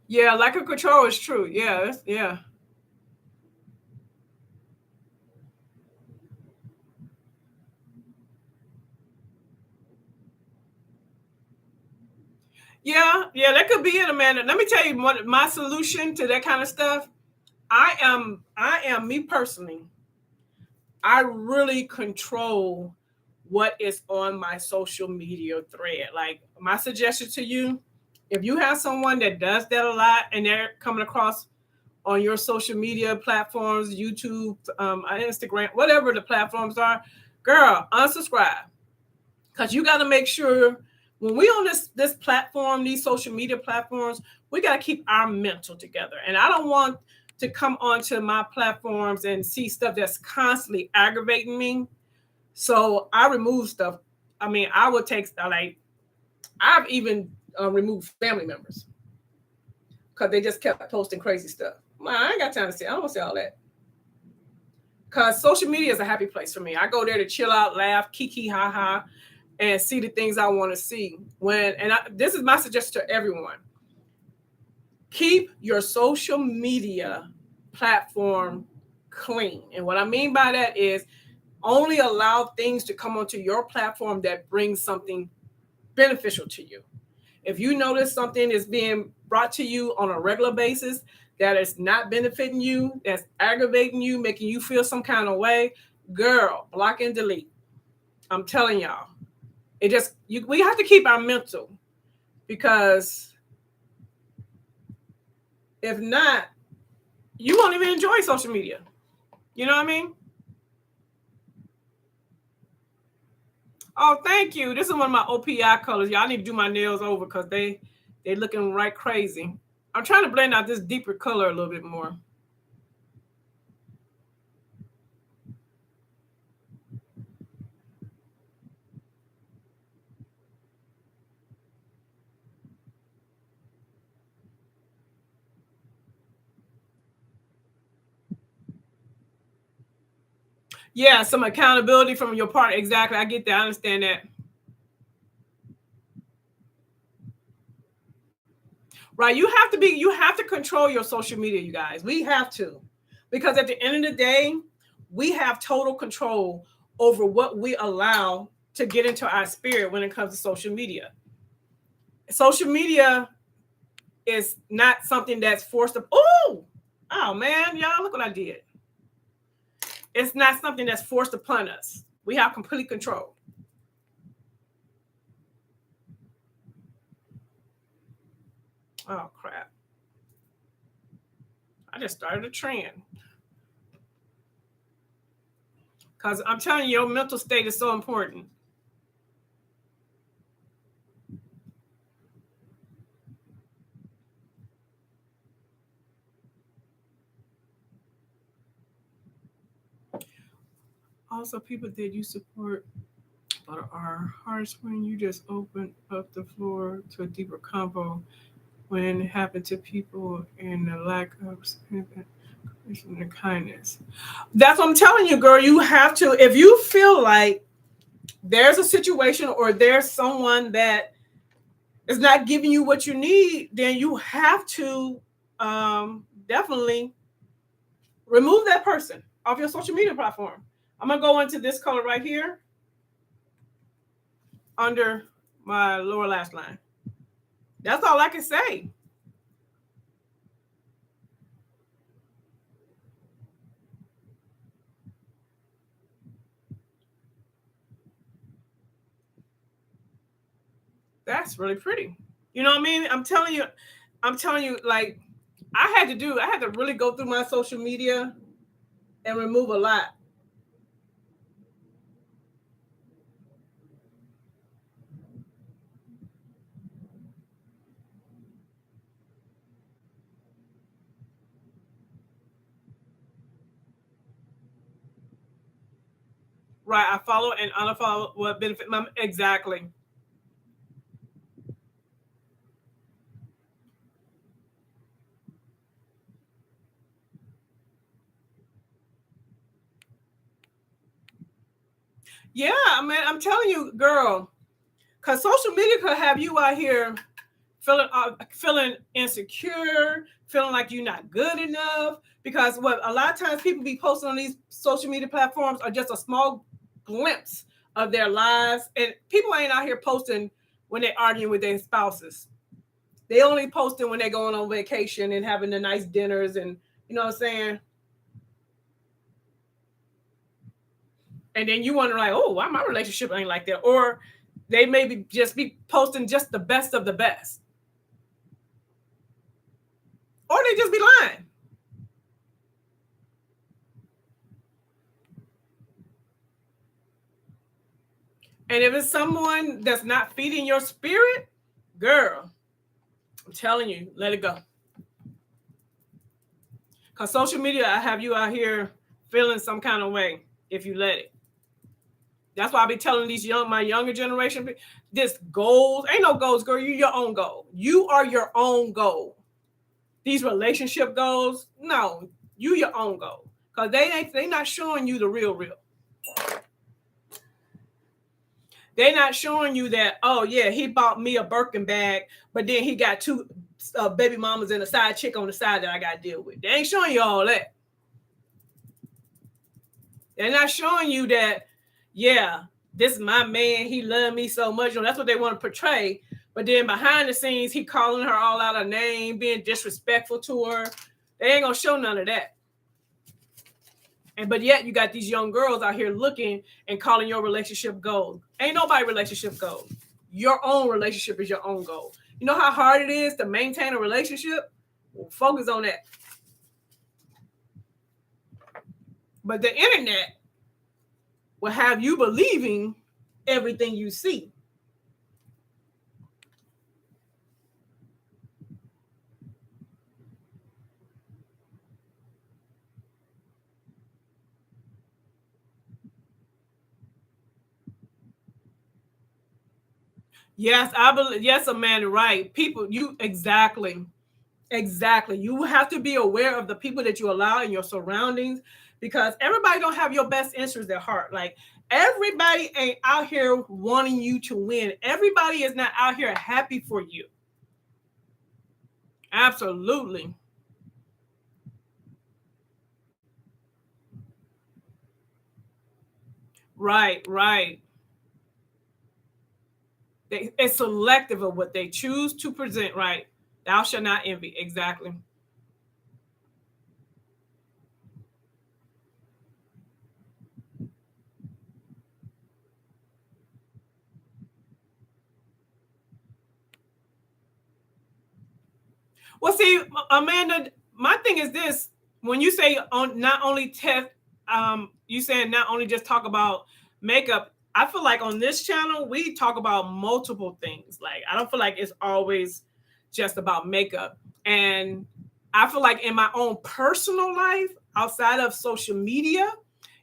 Yeah, lack of control is true. Yeah, yeah. Yeah, that could be it, Amanda. Let me tell you what my solution to that kind of stuff. I am me personally. I really control what is on my social media thread. Like my suggestion to you, if you have someone that does that a lot and they're coming across on your social media platforms, YouTube, Instagram, whatever the platforms are, girl, unsubscribe. Because you got to make sure when we on this platform, these social media platforms, we got to keep our mental together. And I don't want to come onto my platforms and see stuff that's constantly aggravating me. So I remove stuff. I mean, I would take like I've even removed family members because they just kept posting crazy stuff. Man, I ain't got time to see. I don't want to see all that. Because social media is a happy place for me. I go there to chill out, laugh, kiki, ha ha, and see the things I want to see. This is my suggestion to everyone. Keep your social media platform clean. And what I mean by that is only allow things to come onto your platform that brings something beneficial to you. If you notice something is being brought to you on a regular basis that is not benefiting you, that's aggravating you, making you feel some kind of way, girl, block and delete. I'm telling y'all. We have to keep our mental, because if not, you won't even enjoy social media. You know what I mean? Oh, thank you. This is one of my OPI colors. Y'all need to do my nails over because they looking right crazy. I'm trying to blend out this deeper color a little bit more. Yeah, some accountability from your partner. Exactly. I get that. I understand that. Right. You have to control your social media, you guys. We have to. Because at the end of the day, we have total control over what we allow to get into our spirit when it comes to social media. Social media is not something that's forced up. Oh man, y'all, look what I did. It's not something that's forced upon us. We have complete control. Oh crap. I just started a trend. Because I'm telling you, your mental state is so important. Also, people that you support but are harsh when you just open up the floor to a deeper convo when it happened to people and the lack of and kindness. That's what I'm telling you, girl. You have to, if you feel like there's a situation or there's someone that is not giving you what you need, then you have to definitely remove that person off your social media platform. I'm going to go into this color right here under my lower lash line. That's all I can say. That's really pretty. You know what I mean? I'm telling you, like, I had to really go through my social media and remove a lot. Right. I follow and unfollow what benefit my exactly. Yeah, man, I'm telling you, girl, because social media could have you out here feeling insecure, feeling like you're not good enough. Because what a lot of times people be posting on these social media platforms are just a small glimpse of their lives, and people ain't out here posting when they're arguing with their spouses. They only posting when they're going on vacation and having the nice dinners, and you know what I'm saying. And then you wonder like, oh, why my relationship ain't like that, or they maybe just be posting just the best of the best, or they just be lying. And if it's someone that's not feeding your spirit, girl, I'm telling you, let it go. Because social media, I have you out here feeling some kind of way if you let it. That's why I be telling my younger generation, this goals, ain't no goals, girl. You're your own goal. You are your own goal. These relationship goals, no, you your own goal. Because they not showing you the real. They're not showing you that, oh, yeah, he bought me a Birkin bag, but then he got two baby mamas and a side chick on the side that I got to deal with. They ain't showing you all that. They're not showing you that, yeah, this is my man. He loved me so much. You know, that's what they want to portray. But then behind the scenes, he calling her all out of name, being disrespectful to her. They ain't going to show none of that. But yet you got these young girls out here looking and calling your relationship goals. Ain't nobody relationship goals. Your own relationship is your own goal. You know how hard it is to maintain a relationship? Well, focus on that. But the internet will have you believing everything you see. Yes, I believe. Yes, Amanda, right. People, you exactly. You have to be aware of the people that you allow in your surroundings, because everybody don't have your best interests at heart. Like, everybody ain't out here wanting you to win. Everybody is not out here happy for you. Absolutely. Right. It's selective of what they choose to present, right? Thou shalt not envy. Exactly. Well, see, Amanda, my thing is this: when you say on not only test, you saying not only just talk about makeup. I feel like on this channel we talk about multiple things. Like I don't feel like it's always just about makeup. And I feel like in my own personal life, outside of social media,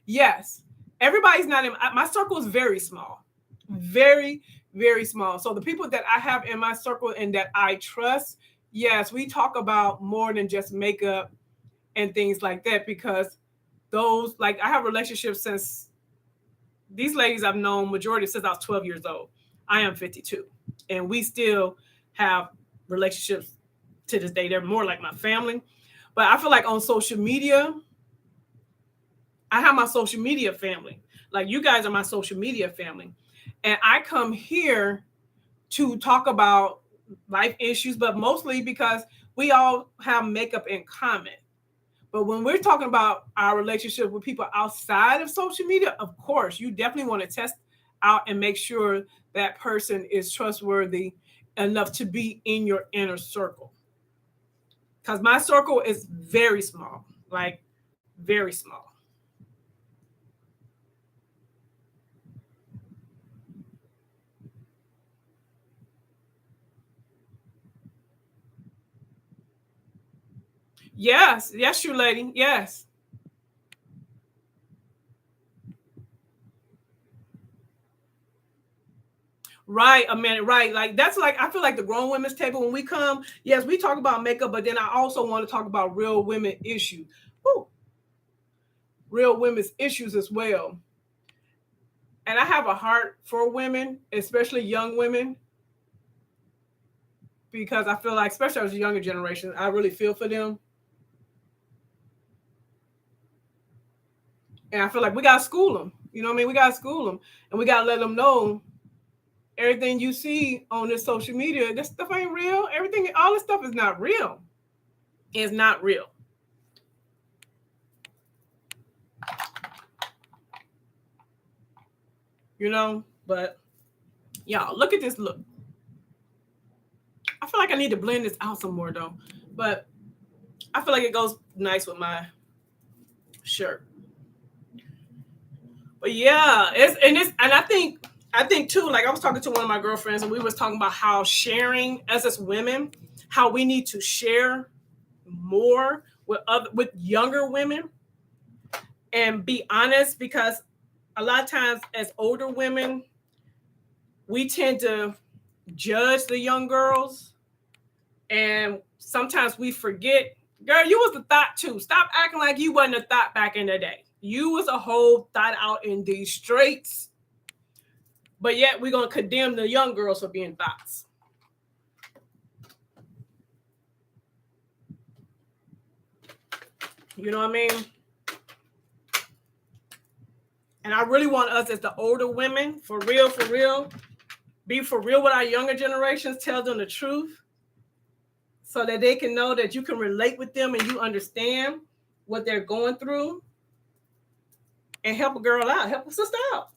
yes, everybody's not in my circle is very small, very, very small. So the people that I have in my circle and that I trust, yes, we talk about more than just makeup and things like that because those, like, I have relationships since these ladies I've known majority since I was 12 years old. I am 52, and we still have relationships to this day. They're more like my family. But I feel like on social media, I have my social media family. Like you guys are my social media family. And I come here to talk about life issues, but mostly because we all have makeup in common. But when we're talking about our relationship with people outside of social media, of course, you definitely want to test out and make sure that person is trustworthy enough to be in your inner circle. Because my circle is very small, like very small. Yes, yes, you lady. Yes. Right, Amanda, right. Like that's like I feel like the grown women's table when we come, yes, we talk about makeup, but then I also want to talk about real women issues. Woo, real women's issues as well. And I have a heart for women, especially young women, because I feel like, especially as a younger generation, I really feel for them. And I feel like we gotta school them. You know what I mean? We gotta school them, and we gotta let them know everything you see on this social media, this stuff ain't real. Everything, all this stuff is not real. It's not real. You know, but y'all, look at this look. I feel like I need to blend this out some more though, but I feel like it goes nice with my shirt. But yeah, and I think too, like I was talking to one of my girlfriends and we was talking about how sharing as women, how we need to share more with younger women and be honest because a lot of times as older women, we tend to judge the young girls and sometimes we forget, girl, you was the thought too. Stop acting like you wasn't a thought back in the day. You was a whole thought out in these streets, but yet we're gonna condemn the young girls for being thoughts. You know what I mean? And I really want us as the older women, for real, be for real with our younger generations, tell them the truth so that they can know that you can relate with them and you understand what they're going through and help a girl out, help a sister out.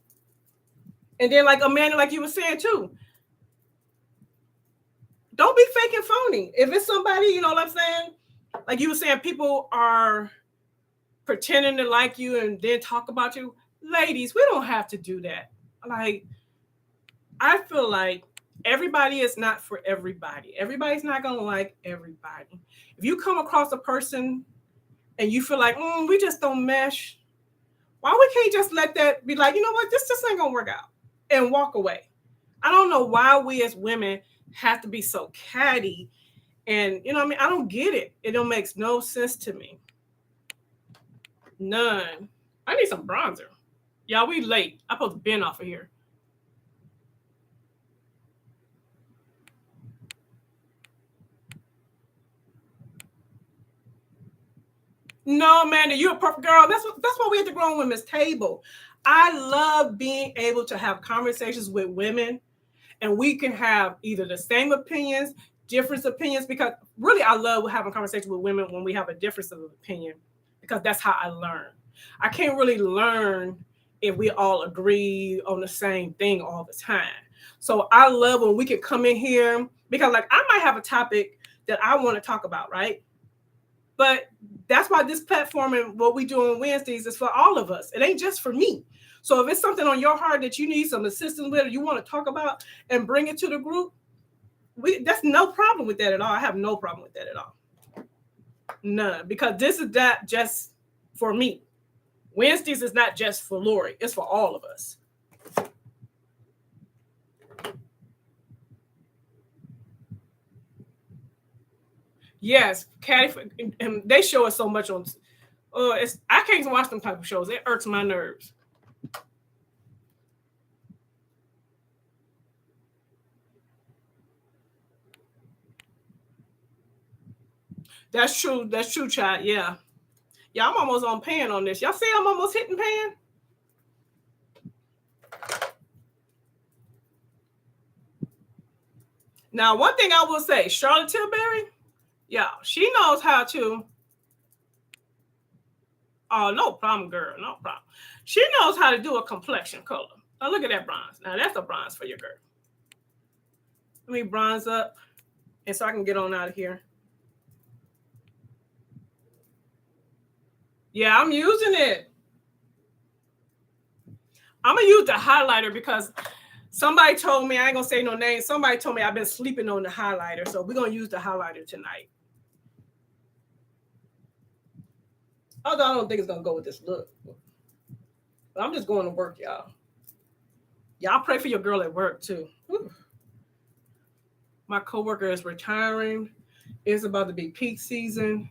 And then, like Amanda, like you were saying too, don't be fake and phony. If it's somebody, you know what I'm saying? Like you were saying, people are pretending to like you and then talk about you. Ladies, we don't have to do that. Like, I feel like everybody is not for everybody. Everybody's not going to like everybody. If you come across a person and you feel like, we just don't mesh, why we can't just let that be like, you know what, this just ain't going to work out and walk away. I don't know why we as women have to be so catty. And, you know what I mean? I don't get it. It don't makes no sense to me. None. I need some bronzer. Y'all, we late. I'm supposed to been off of here. No, Amanda, you're a perfect girl. That's why we at the grown women's table. I love being able to have conversations with women and we can have either the same opinions, different opinions, because really I love having conversations with women when we have a difference of opinion, because that's how I learn. I can't really learn if we all agree on the same thing all the time. So I love when we can come in here, because like I might have a topic that I want to talk about, right? But that's why this platform and what we do on Wednesdays is for all of us. It ain't just for me. So if it's something on your heart that you need some assistance with, or you want to talk about and bring it to the group, that's no problem with that at all. I have no problem with that at all. None. Because this is not just for me. Wednesdays is not just for Lori. It's for all of us. Yes, Caddy, and they show us so much on. I can't watch them type of shows. It irks my nerves. That's true. That's true, child. Yeah. Yeah, I'm almost on pan on this. Y'all see I'm almost hitting pan? Now, one thing I will say, Charlotte Tilbury, yeah, she knows how to. Oh, no problem, girl. No problem. She knows how to do a complexion color. Oh, look at that bronze. Now, that's a bronze for your girl. Let me bronze up, and so I can get on out of here. Yeah, I'm using it. I'm going to use the highlighter because somebody told me, I ain't going to say no name, somebody told me I've been sleeping on the highlighter, so we're going to use the highlighter tonight. Although I don't think it's going to go with this look. But I'm just going to work, y'all. Y'all pray for your girl at work, too. Whew. My coworker is retiring. It's about to be peak season,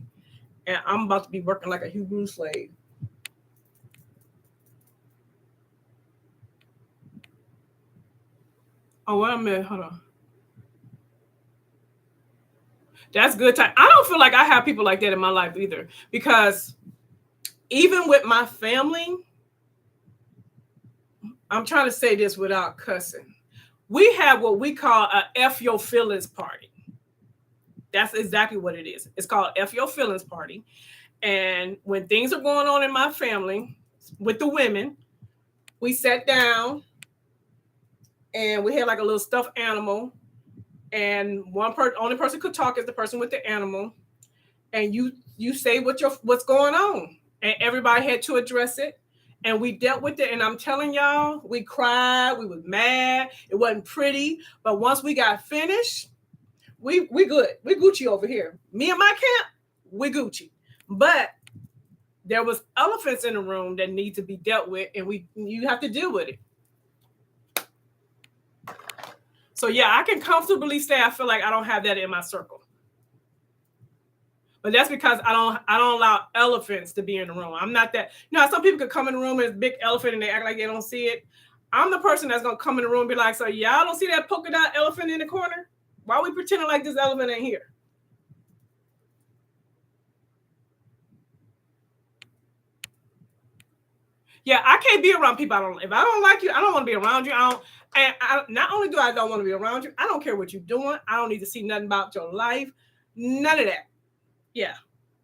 and I'm about to be working like a Hebrew slave. Oh, wait a minute. Hold on. That's good time. I don't feel like I have people like that in my life either, because even with my family, I'm trying to say this without cussing. We have what we call a F your feelings party. That's exactly what it is. It's called F your feelings party. And when things are going on in my family with the women, we sat down and we had like a little stuffed animal. And only person could talk is the person with the animal. And you say what's going on. And everybody had to address it. And we dealt with it. And I'm telling y'all, we cried, we was mad. It wasn't pretty. But once we got finished, we good. We Gucci over here. Me and my camp, we Gucci. But there was elephants in the room that need to be dealt with, and you have to deal with it. So yeah, I can comfortably say I feel like I don't have that in my circle. But that's because I don't allow elephants to be in the room. I'm not that. Some people could come in the room and it's a big elephant and they act like they don't see it. I'm the person that's gonna come in the room and be like, so y'all don't see that polka dot elephant in the corner? Why are we pretending like this elephant ain't here? Yeah, I can't be around people if I don't like you, I don't want to be around you. Not only do I don't want to be around you, I don't care what you're doing. I don't need to see nothing about your life. None of that. Yeah,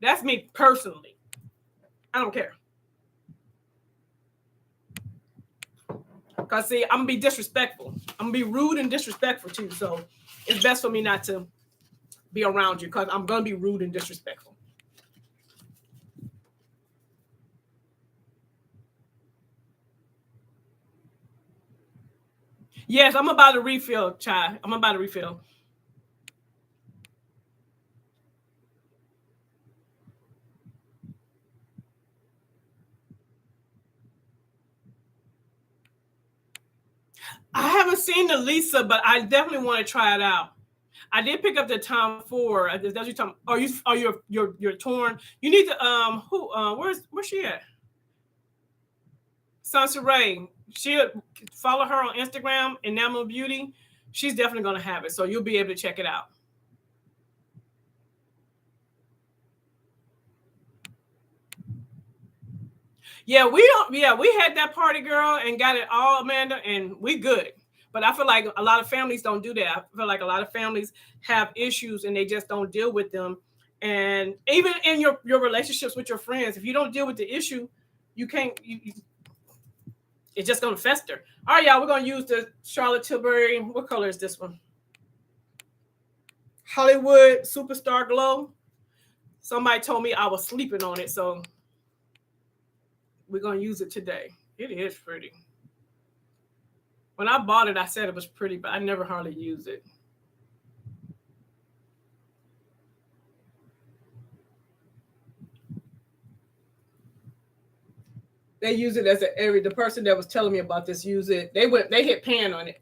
that's me personally. I don't care. Because, see, I'm going to be disrespectful. I'm going to be rude and disrespectful, too. So it's best for me not to be around you because I'm going to be rude and disrespectful. Yes, I'm about to refill, Chai. I'm about to refill. I haven't seen the Lisa, but I definitely want to try it out. I did pick up the Tom Ford. That's you talking? You're torn? You need to where's she at? Sansaray. She'll follow her on Instagram, Enamel Beauty. She's definitely gonna have it, so you'll be able to check it out. Yeah, we had that party, girl, and got it all, Amanda, and we good. But I feel like a lot of families don't do that. I feel like a lot of families have issues and they just don't deal with them. And even in your relationships with your friends, if you don't deal with the issue, you can't. It's just gonna fester. All right, y'all. We're gonna use the Charlotte Tilbury. What color is this one? Hollywood Superstar Glow. Somebody told me I was sleeping on it, so we're gonna use it today. It is pretty. When I bought it, I said it was pretty, but I never hardly used it. They use it as the person that was telling me about this use it. They hit pan on it,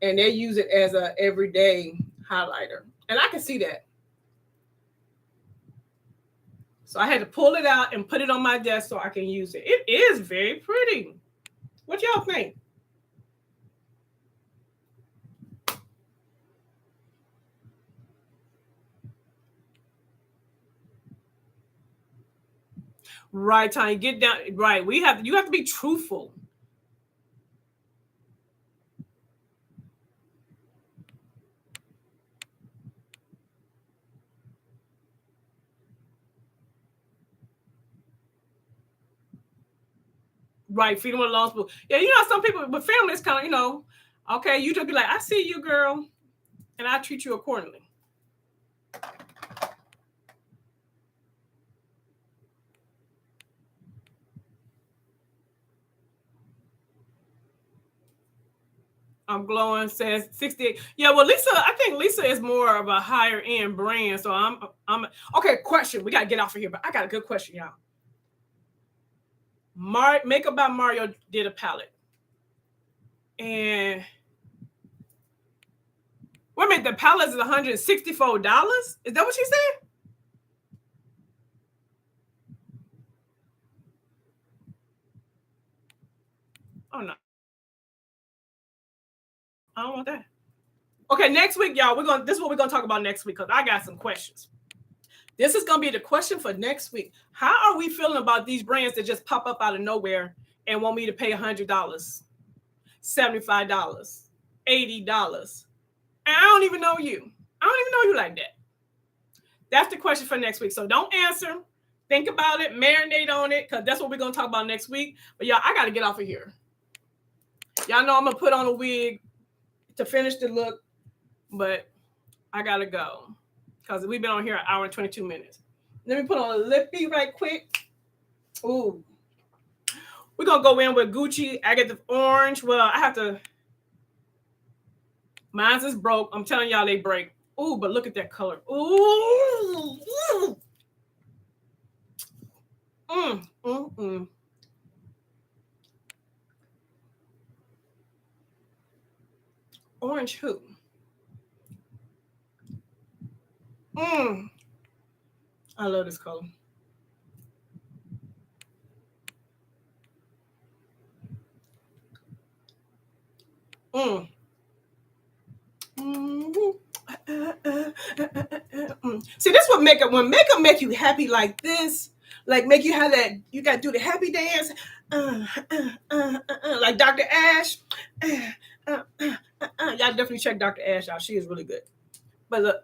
and they use it as a everyday highlighter, and I can see that. So I had to pull it out and put it on my desk so I can use it. It is very pretty. What y'all think? Right, Tanya, get down. Right, you have to be truthful. Right, freedom of lost. Yeah, you know, some people, but family is kind of, okay, you just be like, I see you, girl, and I treat you accordingly. I'm glowing says 68. Yeah, well, Lisa, I think Lisa is more of a higher end brand. So I'm okay. Question. We gotta get off of here, but I got a good question, y'all. Makeup by Mario did a palette. And wait a minute, the palette is $164. Is that what she said? Oh no. I don't want that. Okay, next week, y'all, this is what we're gonna talk about next week because I got some questions. This is gonna be the question for next week. How are we feeling about these brands that just pop up out of nowhere and want me to pay $100, $75, $80? And I don't even know you. I don't even know you like that. That's the question for next week. So don't answer. Think about it, marinate on it, because that's what we're gonna talk about next week. But y'all, I gotta get off of here. Y'all know I'm gonna put on a wig to finish the look, but I gotta go because we've been on here an hour and 22 minutes. Let me put on a lippy right quick. Ooh, we're gonna go in with Gucci. I get the orange. Well, I have to. Mine's is broke. I'm telling y'all they break. Ooh, but look at that color. Ooh. Orange who? I love this color. See, this what makeup, when makeup make you happy like this, like make you have that, you got to do the happy dance, like Dr. Ash. Y'all definitely check Dr. Ash out. She is really good. But look.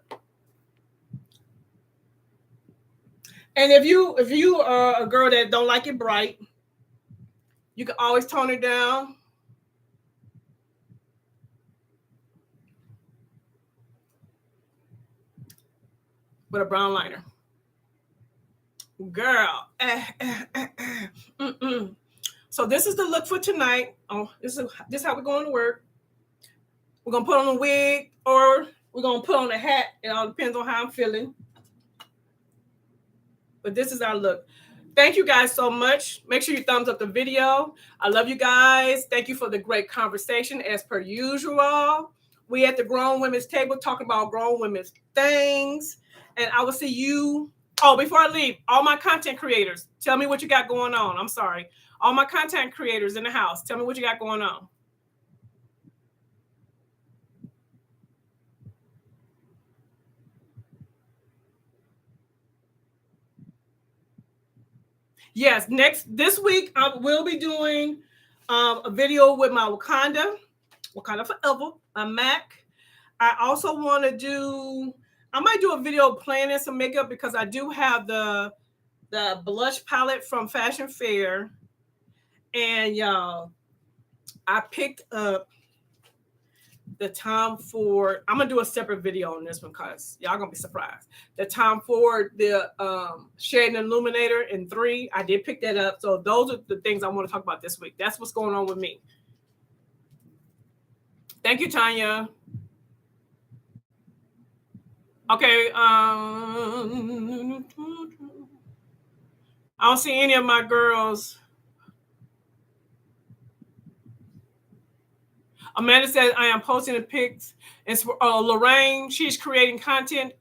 And if you are a girl that don't like it bright, you can always tone it down. With a brown liner. Girl. So this is the look for tonight. Oh, this is how we're going to work. We're going to put on a wig or we're going to put on a hat. It all depends on how I'm feeling. But this is our look. Thank you guys so much. Make sure you thumbs up the video. I love you guys. Thank you for the great conversation as per usual. We at the Grown Women's Table talking about grown women's things. And I will see you. Oh, before I leave, all my content creators, tell me what you got going on. I'm sorry. All my content creators in the house, tell me what you got going on. Yes, this week I will be doing a video with my Wakanda Wakanda Forever, a MAC. I also want to I might do a video planning some makeup because I do have the blush palette from Fashion Fair. And y'all, I picked up the Tom Ford. I'm gonna do a separate video on this one because y'all gonna be surprised. The Tom Ford, the Shade and Illuminator in 3. I did pick that up. So those are the things I want to talk about this week. That's what's going on with me. Thank you, Tanya. Okay. I don't see any of my girls. Amanda said, I am posting the pics. And Lorraine, she's creating content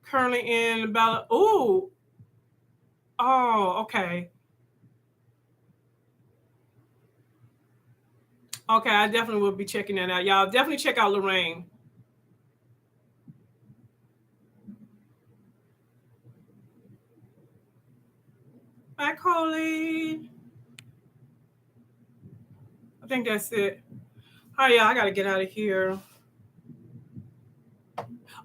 currently in about, oh, okay. Okay, I definitely will be checking that out. Y'all definitely check out Lorraine. Back, Holy. I think that's it. All right, y'all, I got to get out of here.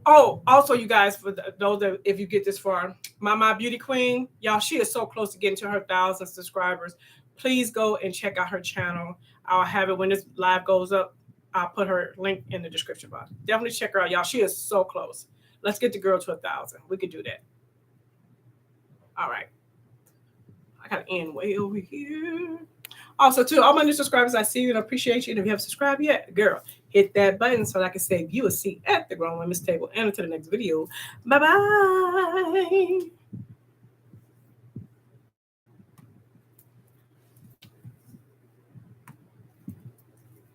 Oh, also, you guys, for those that, if you get this far, my beauty queen, y'all, she is so close to getting to her 1,000 subscribers. Please go and check out her channel. I'll have it when this live goes up. I'll put her link in the description box. Definitely check her out, y'all. She is so close. Let's get the girl to 1,000. We can do that. All right. I got to end way over here. Also, to all my new subscribers, I see you and appreciate you. And if you haven't subscribed yet, girl, hit that button so that I can save you a seat at the Grown Women's Table. And until the next video, bye-bye.